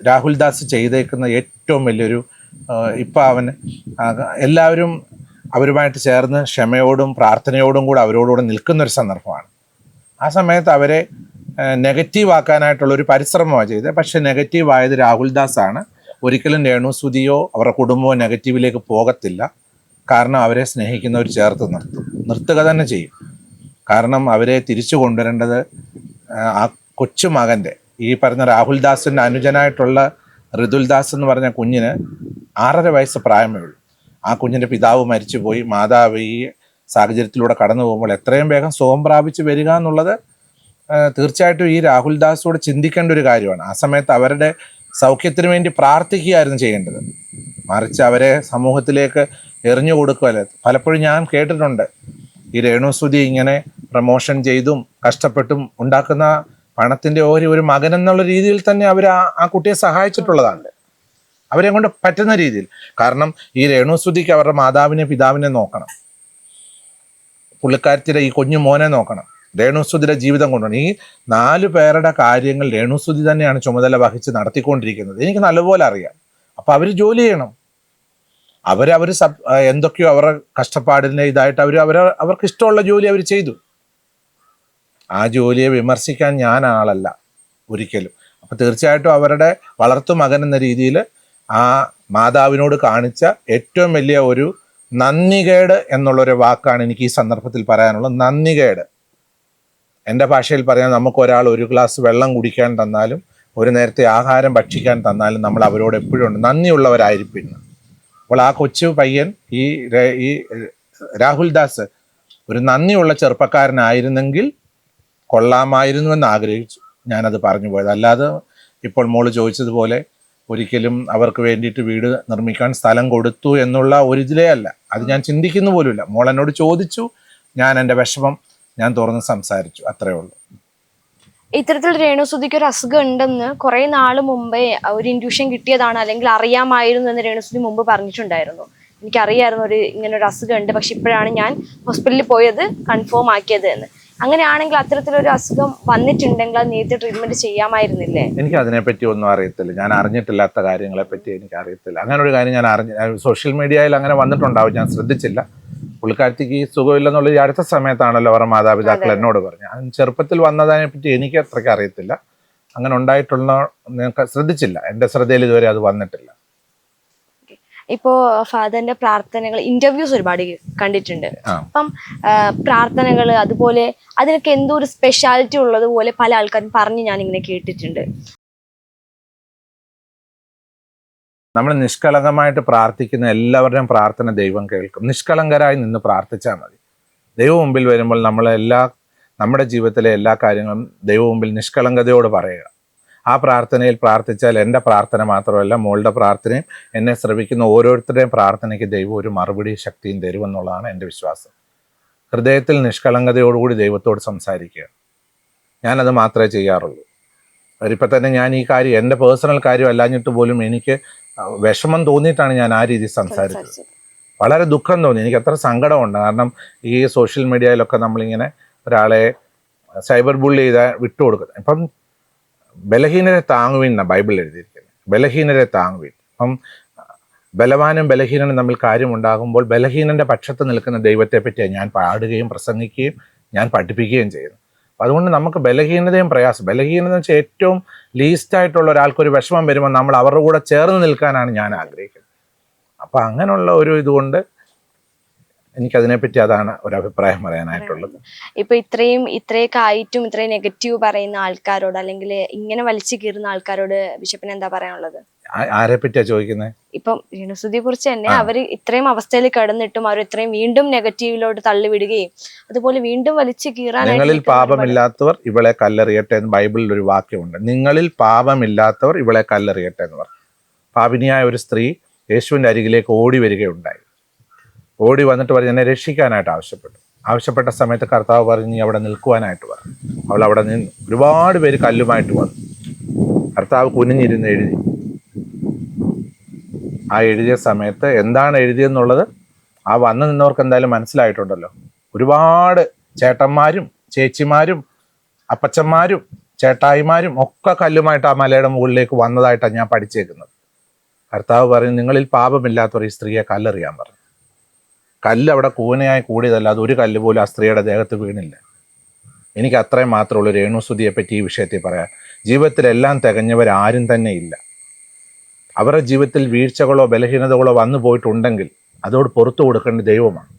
[SPEAKER 2] രാഹുൽ ദാസ് ചെയ്തേക്കുന്ന ഏറ്റവും വലിയൊരു ഇപ്പം എല്ലാവരും അവരുമായിട്ട് ചേർന്ന് ക്ഷമയോടും പ്രാർത്ഥനയോടും കൂടെ അവരോടുകൂടെ നിൽക്കുന്നൊരു സന്ദർഭമാണ്. ആ സമയത്ത് അവരെ നെഗറ്റീവ് ആക്കാനായിട്ടുള്ളൊരു പരിശ്രമമാണ് ചെയ്തത്. പക്ഷേ നെഗറ്റീവായത് രാഹുൽ ദാസാണ്. ഒരിക്കലും രേണുസുതിയോ അവരുടെ കുടുംബമോ നെഗറ്റീവിലേക്ക് പോകത്തില്ല. കാരണം അവരെ സ്നേഹിക്കുന്നവർ ചേർത്ത് നിർത്തുക തന്നെ ചെയ്യും. കാരണം അവരെ തിരിച്ചു കൊണ്ടുവരേണ്ടത് ആ കൊച്ചുമകൻ്റെ, ഈ പറഞ്ഞ രാഹുൽ ദാസിൻ്റെ അനുജനായിട്ടുള്ള ഋതുൽ ദാസ് എന്ന് പറഞ്ഞ കുഞ്ഞിന് 6.5 വയസ്സ് പ്രായമേ ഉള്ളൂ. ആ കുഞ്ഞിൻ്റെ പിതാവ് മരിച്ചുപോയി. മാതാവ് ഈ സാഹചര്യത്തിലൂടെ കടന്നു പോകുമ്പോൾ എത്രയും വേഗം സുഖം പ്രാപിച്ച് വരിക എന്നുള്ളത് തീർച്ചയായിട്ടും ഈ രാഹുൽ ദാസോട് ചിന്തിക്കേണ്ട ഒരു കാര്യമാണ്. ആ സമയത്ത് അവരുടെ സൗഖ്യത്തിന് വേണ്ടി പ്രാർത്ഥിക്കുകയായിരുന്നു ചെയ്യേണ്ടത്. മറിച്ച് അവരെ സമൂഹത്തിലേക്ക് എറിഞ്ഞു കൊടുക്കുകയല്ല. പലപ്പോഴും ഞാൻ കേട്ടിട്ടുണ്ട് ഈ രേണുസുതി ഇങ്ങനെ പ്രമോഷൻ ചെയ്തും കഷ്ടപ്പെട്ടും ഉണ്ടാക്കുന്ന പണത്തിൻ്റെ ഒരു മകൻ എന്നുള്ള രീതിയിൽ തന്നെ അവർ ആ കുട്ടിയെ സഹായിച്ചിട്ടുള്ളതാണ്, അവരെ കൊണ്ട് പറ്റുന്ന രീതിയിൽ. കാരണം ഈ രേണുസുതിക്ക് അവരുടെ മാതാവിനെ പിതാവിനെ നോക്കണം, പുള്ളിക്കാരത്തിയുടെ ഈ കുഞ്ഞു മോനെ നോക്കണം, രേണുസുതിയുടെ ജീവിതം കൊണ്ടുപോകണം. ഈ 4 പേരുടെ കാര്യങ്ങൾ രേണുസുതി തന്നെയാണ് ചുമതല വഹിച്ച് നടത്തിക്കൊണ്ടിരിക്കുന്നത്. എനിക്ക് നല്ലപോലെ അറിയാം. അപ്പം അവർ ജോലി ചെയ്യണം. അവർ എന്തൊക്കെയോ അവരുടെ കഷ്ടപ്പാടിൻ്റെ ഇതായിട്ട് അവർക്ക് ഇഷ്ടമുള്ള ജോലി അവർ ചെയ്തു. ആ ജോലിയെ വിമർശിക്കാൻ ഞാൻ ആളല്ല ഒരിക്കലും. അപ്പം തീർച്ചയായിട്ടും അവരുടെ വളർത്തു മകൻ എന്ന രീതിയിൽ ആ മാതാവിനോട് കാണിച്ച ഏറ്റവും വലിയ ഒരു നന്ദികേട് എന്നുള്ളൊരു വാക്കാണ് എനിക്ക് ഈ സന്ദർഭത്തിൽ പറയാനുള്ളത്. നന്ദികേട്. എൻ്റെ ഭാഷയിൽ പറയാൻ, നമുക്ക് ഒരാൾ ഒരു ഗ്ലാസ് വെള്ളം കുടിക്കാൻ തന്നാലും ഒരു നേരത്തെ ആഹാരം ഭക്ഷിക്കാൻ തന്നാലും നമ്മൾ അവരോട് എപ്പോഴും ഉണ്ട് നന്ദിയുള്ളവരായിരിക്കുന്നു. അപ്പോൾ ആ കൊച്ചു പയ്യൻ ഈ രാഹുൽ ദാസ് ഒരു നന്ദിയുള്ള ചെറുപ്പക്കാരനായിരുന്നെങ്കിൽ കൊള്ളാമായിരുന്നുവെന്ന് ആഗ്രഹിച്ചു. ഞാനത് പറഞ്ഞു പോയത്. അല്ലാതെ ഇപ്പോൾ മോള് ചോദിച്ചതുപോലെ ഒരിക്കലും അവർക്ക് വേണ്ടിയിട്ട് വീട് നിർമ്മിക്കാൻ സ്ഥലം കൊടുത്തു എന്നുള്ള ഒരിതിലേ അല്ല. അത് ഞാൻ ചിന്തിക്കുന്നു പോലുമില്ല. മോൾ എന്നോട് ചോദിച്ചു, ഞാൻ എൻ്റെ വിഷമം ഞാൻ തുറന്ന് സംസാരിച്ചു, അത്രേ ഉള്ളൂ.
[SPEAKER 1] ഇത്തരത്തിൽ രേണുസുതിക്ക് ഒരു അസുഖം ഉണ്ടെന്ന് കുറെ നാൾ മുമ്പേ ഒരു ഇൻഡ്യൂഷൻ കിട്ടിയതാണ്, അല്ലെങ്കിൽ അറിയാമായിരുന്നു എന്ന് രേണുസുതി മുമ്പ് പറഞ്ഞിട്ടുണ്ടായിരുന്നു. എനിക്കറിയായിരുന്നു ഇങ്ങനെ ഒരു അസുഖം ഉണ്ട്, പക്ഷെ ഇപ്പോഴാണ് ഞാൻ ഹോസ്പിറ്റലിൽ പോയത് കൺഫേം ആക്കിയത് എന്ന്. അങ്ങനെയാണെങ്കിൽ അത്തരത്തിലൊരു അസുഖം വന്നിട്ടുണ്ടെങ്കിൽ അത് നേരത്തെ ട്രീറ്റ്മെന്റ് ചെയ്യാമായിരുന്നില്ലേ?
[SPEAKER 2] എനിക്ക് അതിനെപ്പറ്റി ഒന്നും അറിയത്തില്ല. ഞാൻ അറിഞ്ഞിട്ടില്ലാത്ത കാര്യങ്ങളെ പറ്റി എനിക്ക് അറിയത്തില്ല. അങ്ങനെ ഒരു കാര്യം ഞാൻ സോഷ്യൽ മീഡിയയിൽ അങ്ങനെ വന്നിട്ടുണ്ടാവും, ഞാൻ ശ്രദ്ധിച്ചില്ല. പുള്ളിക്കാരത്തിക്ക് സുഖമില്ലെന്നുള്ള ഈ അടുത്ത സമയത്താണല്ലോ അവരുടെ മാതാപിതാക്കൾ എന്നോട് പറഞ്ഞു. ചെറുപ്പത്തിൽ വന്നതിനെ പറ്റി എനിക്ക് അത്രയ്ക്ക് അറിയത്തില്ല. അങ്ങനെ ഉണ്ടായിട്ടുള്ള ശ്രദ്ധിച്ചില്ല. എൻ്റെ ശ്രദ്ധയിൽ ഇതുവരെ അത് വന്നിട്ടില്ല.
[SPEAKER 1] ഇപ്പോ ഫാദറിന്റെ പ്രാർത്ഥനകൾ ഇന്റർവ്യൂസ് ഒരുപാട് കണ്ടിട്ടുണ്ട്. അപ്പം പ്രാർത്ഥനകൾ അതുപോലെ അതിനൊക്കെ എന്തോ ഒരു സ്പെഷ്യാലിറ്റി ഉള്ളതുപോലെ പല ആൾക്കാരും പറഞ്ഞ് ഞാൻ ഇങ്ങനെ കേട്ടിട്ടുണ്ട്.
[SPEAKER 2] നമ്മൾ നിഷ്കളങ്കമായിട്ട് പ്രാർത്ഥിക്കുന്ന എല്ലാവരുടെയും പ്രാർത്ഥന ദൈവം കേൾക്കും. നിഷ്കളങ്കരായി നിന്ന് പ്രാർത്ഥിച്ചാൽ മതി. ദൈവം മുമ്പിൽ വരുമ്പോൾ നമ്മുടെ ജീവിതത്തിലെ എല്ലാ കാര്യങ്ങളും ദൈവം മുമ്പിൽ നിഷ്കളങ്കതയോട് പറയുക. ആ പ്രാർത്ഥനയിൽ പ്രാർത്ഥിച്ചാൽ എൻ്റെ പ്രാർത്ഥന മാത്രമല്ല, മോളുടെ പ്രാർത്ഥനയും എന്നെ ശ്രവിക്കുന്ന ഓരോരുത്തരുടെയും പ്രാർത്ഥനയ്ക്ക് ദൈവം ഒരു മറുപടി ശക്തിയും തരുമെന്നുള്ളതാണ് എൻ്റെ വിശ്വാസം. ഹൃദയത്തിൽ നിഷ്കളങ്കതയോടുകൂടി ദൈവത്തോട് സംസാരിക്കുക. ഞാനത് മാത്രമേ ചെയ്യാറുള്ളൂ. ഇപ്പം തന്നെ ഞാൻ ഈ കാര്യം എൻ്റെ പേഴ്സണൽ കാര്യം അല്ലാഞ്ഞിട്ട് പോലും എനിക്ക് വിഷമം തോന്നിയിട്ടാണ് ഞാൻ ആ രീതിയിൽ സംസാരിച്ചത്. വളരെ ദുഃഖം തോന്നി. എനിക്ക് അത്ര സങ്കടമുണ്ട്. കാരണം ഈ സോഷ്യൽ മീഡിയയിലൊക്കെ നമ്മളിങ്ങനെ ഒരാളെ സൈബർ ബുള്ളി ചെയ്താൽ വിട്ടുകൊടുക്കുന്നത്. ഇപ്പം ബലഹീനരെ താങ്ങുവീൻ എന്നാണ് ബൈബിൾ എഴുതിയിരിക്കുന്നത്. ബലഹീനരെ താങ്ങുവീൻ. അപ്പം ബലവാനും ബലഹീനനും തമ്മിൽ കാര്യമുണ്ടാകുമ്പോൾ ബലഹീനൻ്റെ പക്ഷത്ത് നിൽക്കുന്ന ദൈവത്തെ പറ്റിയാണ് ഞാൻ പാടുകയും പ്രസംഗിക്കുകയും ഞാൻ പഠിപ്പിക്കുകയും ചെയ്യുന്നു. അപ്പം അതുകൊണ്ട് നമുക്ക് ബലഹീനതയും പ്രയാസം, ബലഹീനത എന്ന് വെച്ചാൽ ഏറ്റവും ലീസ്റ്റായിട്ടുള്ള ഒരാൾക്കൊരു വിഷമം വരുമ്പോൾ നമ്മൾ അവരുടെ കൂടെ ചേർന്ന് നിൽക്കാനാണ് ഞാൻ ആഗ്രഹിക്കുന്നത്. അപ്പം അങ്ങനെയുള്ള ഒരു ഇതുകൊണ്ട് എനിക്കതിനെപ്പറ്റി അതാണ് ഒരു അഭിപ്രായം പറയാനായിട്ടുള്ളത്.
[SPEAKER 1] ഇപ്പൊ ഇത്രയൊക്കെ ആയിട്ടും ഇത്രയും നെഗറ്റീവ് പറയുന്ന ആൾക്കാരോട്, അല്ലെങ്കിൽ ഇങ്ങനെ വലിച്ചു കീറുന്ന ആൾക്കാരോട് ബിഷപ്പിന് എന്താ പറയാനുള്ളത്?
[SPEAKER 2] ആരെ പറ്റിയാ ചോദിക്കുന്നത്?
[SPEAKER 1] ഇപ്പം രേണുസുതിയെ കുറിച്ച് തന്നെ അവർ ഇത്രയും അവസ്ഥയിൽ കിടന്നിട്ടും അവർ ഇത്രയും വീണ്ടും നെഗറ്റീവിലോട്ട് തള്ളിവിടുകയും അതുപോലെ വീണ്ടും വലിച്ചു കീറാൻ.
[SPEAKER 2] നിങ്ങളിൽ പാപമില്ലാത്തവർ ഇവളെ കല്ലെറിയട്ടെ എന്ന് ബൈബിളിൽ ഒരു വാക്യമുണ്ട്. നിങ്ങളിൽ പാപമില്ലാത്തവർ ഇവളെ കല്ലെറിയട്ടെ എന്ന് പറഞ്ഞു. പാപിനിയായ ഒരു സ്ത്രീ യേശുവിൻ്റെ അരികിലേക്ക് ഓടി വരികയുണ്ടായി. ഓടി വന്നിട്ട് പറഞ്ഞ് എന്നെ രക്ഷിക്കാനായിട്ട് ആവശ്യപ്പെട്ട സമയത്ത് കർത്താവ് പറഞ്ഞ് നീ അവിടെ നിൽക്കുവാനായിട്ട് പറഞ്ഞു. അവൾ അവിടെ നിന്ന്. ഒരുപാട് പേര് കല്ലുമായിട്ട് വന്നു. കർത്താവ് കുനിഞ്ഞിരുന്ന് എഴുതി. ആ എഴുതിയ സമയത്ത് എന്താണ് എഴുതിയെന്നുള്ളത് ആ വന്നു നിന്നവർക്ക് എന്തായാലും മനസ്സിലായിട്ടുണ്ടല്ലോ. ഒരുപാട് ചേട്ടന്മാരും ചേച്ചിമാരും അപ്പച്ചന്മാരും ചേട്ടായിമാരും ഒക്കെ കല്ലുമായിട്ട് ആ മലയുടെ മുകളിലേക്ക് വന്നതായിട്ടാണ് ഞാൻ പഠിച്ചേക്കുന്നത്. കർത്താവ് പറഞ്ഞു നിങ്ങളിൽ പാപമില്ലാത്തവർ ഈ സ്ത്രീയെ കല്ലെറിയാൻ പറഞ്ഞു. കല്ല് അവിടെ കൂനയായി കൂടിയതല്ല, അതൊരു കല്ല് പോലും ആ സ്ത്രീയുടെ ദേഹത്ത് വീണില്ല. എനിക്ക് അത്രയും മാത്രമുള്ളൂ രേണുസുതിയെ പറ്റി ഈ വിഷയത്തിൽ പറയാൻ. ജീവിതത്തിലെല്ലാം തികഞ്ഞവരാരും തന്നെ ഇല്ല. അവരുടെ ജീവിതത്തിൽ വീഴ്ചകളോ ബലഹീനതകളോ വന്നു പോയിട്ടുണ്ടെങ്കിൽ അതോട് പുറത്തു കൊടുക്കേണ്ട ദൈവമാണ്.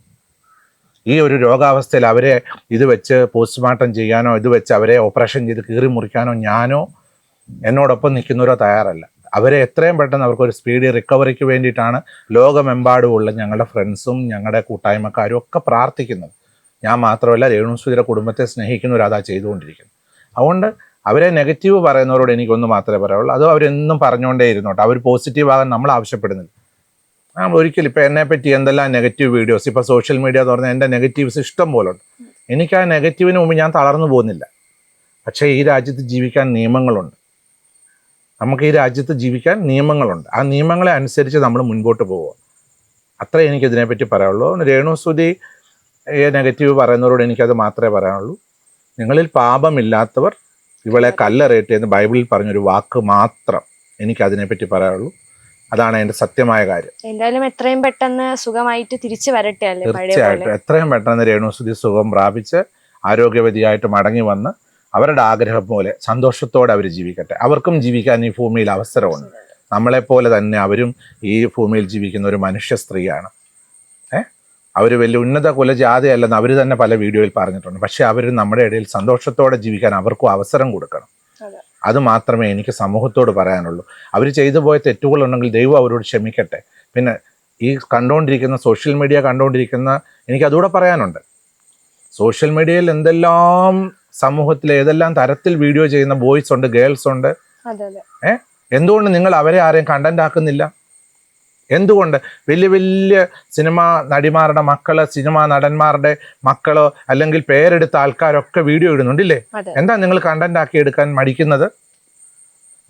[SPEAKER 2] ഈ ഒരു രോഗാവസ്ഥയിൽ അവരെ ഇത് വെച്ച് പോസ്റ്റ്മോർട്ടം ചെയ്യാനോ ഇത് വെച്ച് അവരെ ഓപ്പറേഷൻ ചെയ്ത് കീറി മുറിക്കാനോ ഞാനോ എന്നോടൊപ്പം നിൽക്കുന്നവരോ തയ്യാറല്ല. അവരെ എത്രയും പെട്ടെന്ന് അവർക്കൊരു സ്പീഡി റിക്കവറിക്ക് വേണ്ടിയിട്ടാണ് ലോകമെമ്പാടുമുള്ള ഞങ്ങളുടെ ഫ്രണ്ട്സും ഞങ്ങളുടെ കൂട്ടായ്മക്കാരും ഒക്കെ പ്രാർത്ഥിക്കുന്നത്. ഞാൻ മാത്രമല്ല, രേണുസുതിയുടെ കുടുംബത്തെ സ്നേഹിക്കുന്നവരതാ ചെയ്തുകൊണ്ടിരിക്കുന്നത്. അതുകൊണ്ട് അവരെ നെഗറ്റീവ് പറയുന്നവരോട് എനിക്കൊന്ന് മാത്രമേ പറയാവുള്ളൂ. അത് അവരെന്നും പറഞ്ഞുകൊണ്ടേ ഇരുന്നോട്ടെ. അവർ പോസിറ്റീവ് ആകാൻ നമ്മൾ ആവശ്യപ്പെടുന്നില്ല. ഒരിക്കലും ഇപ്പം എന്നെ പറ്റി എന്തെല്ലാം നെഗറ്റീവ് വീഡിയോസ് ഇപ്പോൾ സോഷ്യൽ മീഡിയ തുറന്ന് എൻ്റെ നെഗറ്റീവ്സ് ഇഷ്ടം പോലെ ഉണ്ട്. എനിക്ക് ആ നെഗറ്റീവിന് മുമ്പ് ഞാൻ തളർന്നു പോകുന്നില്ല. പക്ഷേ ഈ രാജ്യത്ത് ജീവിക്കാൻ നിയമങ്ങളുണ്ട്. നമുക്ക് ഈ രാജ്യത്ത് ജീവിക്കാൻ നിയമങ്ങളുണ്ട്. ആ നിയമങ്ങളെ അനുസരിച്ച് നമ്മൾ മുൻപോട്ട് പോവുക. അത്രേ എനിക്കിതിനെപ്പറ്റി പറയാനുള്ളൂ. രേണുസുതി നെഗറ്റീവ് പറയുന്നവരോട് എനിക്കത് മാത്രമേ പറയാനുള്ളൂ. നിങ്ങളിൽ പാപമില്ലാത്തവർ ഇവളെ കല്ലെറിയട്ടെ ബൈബിളിൽ പറഞ്ഞൊരു വാക്ക് മാത്രം എനിക്കതിനെപ്പറ്റി പറയാനുള്ളൂ. അതാണ് എൻ്റെ സത്യമായ കാര്യം.
[SPEAKER 1] എന്തായാലും എത്രയും പെട്ടെന്ന് സുഖമായിട്ട് തിരിച്ചു വരട്ടെ അല്ലേ?
[SPEAKER 2] തീർച്ചയായിട്ടും എത്രയും പെട്ടെന്ന് രേണുസുതി സുഖം പ്രാപിച്ച് ആരോഗ്യവതിയായിട്ട് മടങ്ങി വന്ന് അവരുടെ ആഗ്രഹം പോലെ സന്തോഷത്തോടെ അവർ ജീവിക്കട്ടെ. അവർക്കും ജീവിക്കാൻ ഈ ഭൂമിയിൽ അവസരമുണ്ട്. നമ്മളെപ്പോലെ തന്നെ അവരും ഈ ഭൂമിയിൽ ജീവിക്കുന്ന ഒരു മനുഷ്യ സ്ത്രീയാണ്. അവർ വലിയ ഉന്നത കുലജാതിയല്ലെന്ന് അവർ തന്നെ പല വീഡിയോയിൽ പറഞ്ഞിട്ടുണ്ട്. പക്ഷെ അവർ നമ്മുടെ ഇടയിൽ സന്തോഷത്തോടെ ജീവിക്കാൻ അവർക്കും അവസരം കൊടുക്കണം. അത് മാത്രമേ എനിക്ക് സമൂഹത്തോട് പറയാനുള്ളൂ. അവർ ചെയ്തു പോയ തെറ്റുകളുണ്ടെങ്കിൽ ദൈവം അവരോട് ക്ഷമിക്കട്ടെ. പിന്നെ ഈ കണ്ടുകൊണ്ടിരിക്കുന്ന സോഷ്യൽ മീഡിയ കണ്ടുകൊണ്ടിരിക്കുന്ന എനിക്കതുകൂടെ പറയാനുണ്ട്. സോഷ്യൽ മീഡിയയിൽ എന്തെല്ലാം സമൂഹത്തിൽ ഏതെല്ലാം തരത്തിൽ വീഡിയോ ചെയ്യുന്ന ബോയ്സ് ഉണ്ട്, ഗേൾസ് ഉണ്ട്. എന്തുകൊണ്ട് നിങ്ങൾ അവരെ ആരെയും കണ്ടന്റ് ആക്കുന്നില്ല? എന്തുകൊണ്ട് വലിയ വലിയ സിനിമാ നടിമാരുടെ മക്കള്, സിനിമാ നടന്മാരുടെ മക്കളോ അല്ലെങ്കിൽ പേരെടുത്ത ആൾക്കാരൊക്കെ വീഡിയോ ഇടുന്നുണ്ടില്ലേ? എന്താ നിങ്ങൾ കണ്ടന്റ് ആക്കി എടുക്കാൻ മടിക്കുന്നത്?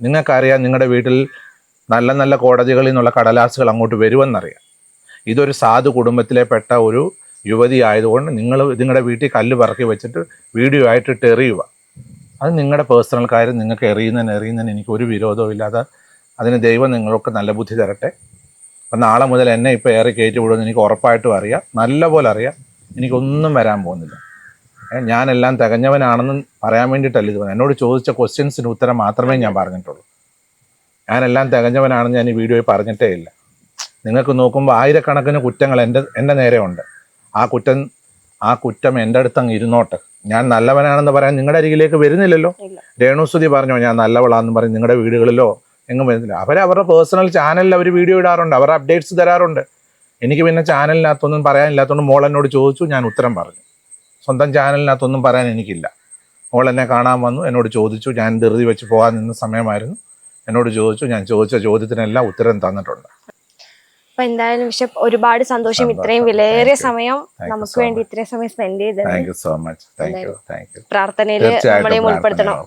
[SPEAKER 2] നിങ്ങൾക്കറിയാം നിങ്ങളുടെ വീട്ടിൽ നല്ല നല്ല കോടതികളിൽ നിന്നുള്ള കടലാസുകൾ അങ്ങോട്ട് വരുമെന്നറിയാം. ഇതൊരു സാധു കുടുംബത്തിലെ പെട്ട ഒരു യുവതി ആയതുകൊണ്ട് നിങ്ങൾ നിങ്ങളുടെ വീട്ടിൽ കല്ല് പറക്കി വെച്ചിട്ട് വീഡിയോ ആയിട്ടിട്ട് എറിയുക. അത് നിങ്ങളുടെ പേഴ്സണൽ കാര്യം. നിങ്ങൾക്ക് എറിയുന്നതിന് എനിക്ക് ഒരു വിരോധവും ഇല്ലാതെ അതിന് ദൈവം നിങ്ങൾക്ക് നല്ല ബുദ്ധി തരട്ടെ. അപ്പം നാളെ മുതൽ എന്നെ ഇപ്പോൾ ഏറെ കയറ്റി വിടുമെന്ന് എനിക്ക് ഉറപ്പായിട്ടും അറിയാം, നല്ലപോലെ അറിയാം. എനിക്കൊന്നും വരാൻ പോകുന്നില്ല. ഞാനെല്ലാം തികഞ്ഞവനാണെന്ന് പറയാൻ വേണ്ടിയിട്ടല്ല ഇത്. എന്നോട് ചോദിച്ച ക്വസ്റ്റ്യൻസിന് ഉത്തരം മാത്രമേ ഞാൻ പറഞ്ഞിട്ടുള്ളൂ. ഞാനെല്ലാം തികഞ്ഞവനാണെന്ന് ഞാൻ ഈ വീഡിയോയിൽ പറഞ്ഞിട്ടേ ഇല്ല. നിങ്ങൾക്ക് നോക്കുമ്പോൾ ആയിരക്കണക്കിന് കുറ്റങ്ങൾ എൻ്റെ നേരെ ഉണ്ട്. ആ കുറ്റം എൻ്റെ അടുത്തങ്ങ് ഇരുന്നോട്ടെ. ഞാൻ നല്ലവനാണെന്ന് പറയാൻ നിങ്ങളുടെ അരികിലേക്ക് വരുന്നില്ലല്ലോ. രേണുസുതി പറഞ്ഞോ ഞാൻ നല്ലവളാന്ന് പറഞ്ഞ് നിങ്ങളുടെ വീടുകളിലോ എങ്ങും വരുന്നില്ല. അവരുടെ പേഴ്സണൽ ചാനലിൽ അവർ വീഡിയോ ഇടാറുണ്ട്, അവരുടെ അപ്ഡേറ്റ്സ് തരാറുണ്ട്. എനിക്ക് പിന്നെ ചാനലിനകത്തൊന്നും പറയാനില്ലാത്തതുകൊണ്ട് മോൾ എന്നോട് ചോദിച്ചു, ഞാൻ ഉത്തരം പറഞ്ഞു. സ്വന്തം ചാനലിനകത്തൊന്നും പറയാൻ എനിക്കില്ല. മോൾ എന്നെ കാണാൻ വന്നു, എന്നോട് ചോദിച്ചു. ഞാൻ ധൃതി വെച്ച് പോകാൻ നിന്ന സമയമായിരുന്നു. എന്നോട് ചോദിച്ചു, ഞാൻ ചോദിച്ച ചോദ്യത്തിനെല്ലാം ഉത്തരം തന്നിട്ടുണ്ട്.
[SPEAKER 1] അപ്പൊ എന്തായാലും ബിഷപ്പ് ഒരുപാട് സന്തോഷം. ഇത്രയും വിലയേറിയ സമയം നമുക്ക് വേണ്ടി ഇത്രയും സമയം സ്പെൻഡ് ചെയ്തത്.
[SPEAKER 2] Thank you so much. Thank you.
[SPEAKER 1] പ്രാർത്ഥനയിൽ നമ്മളെയും ഉൾപ്പെടുത്തണം.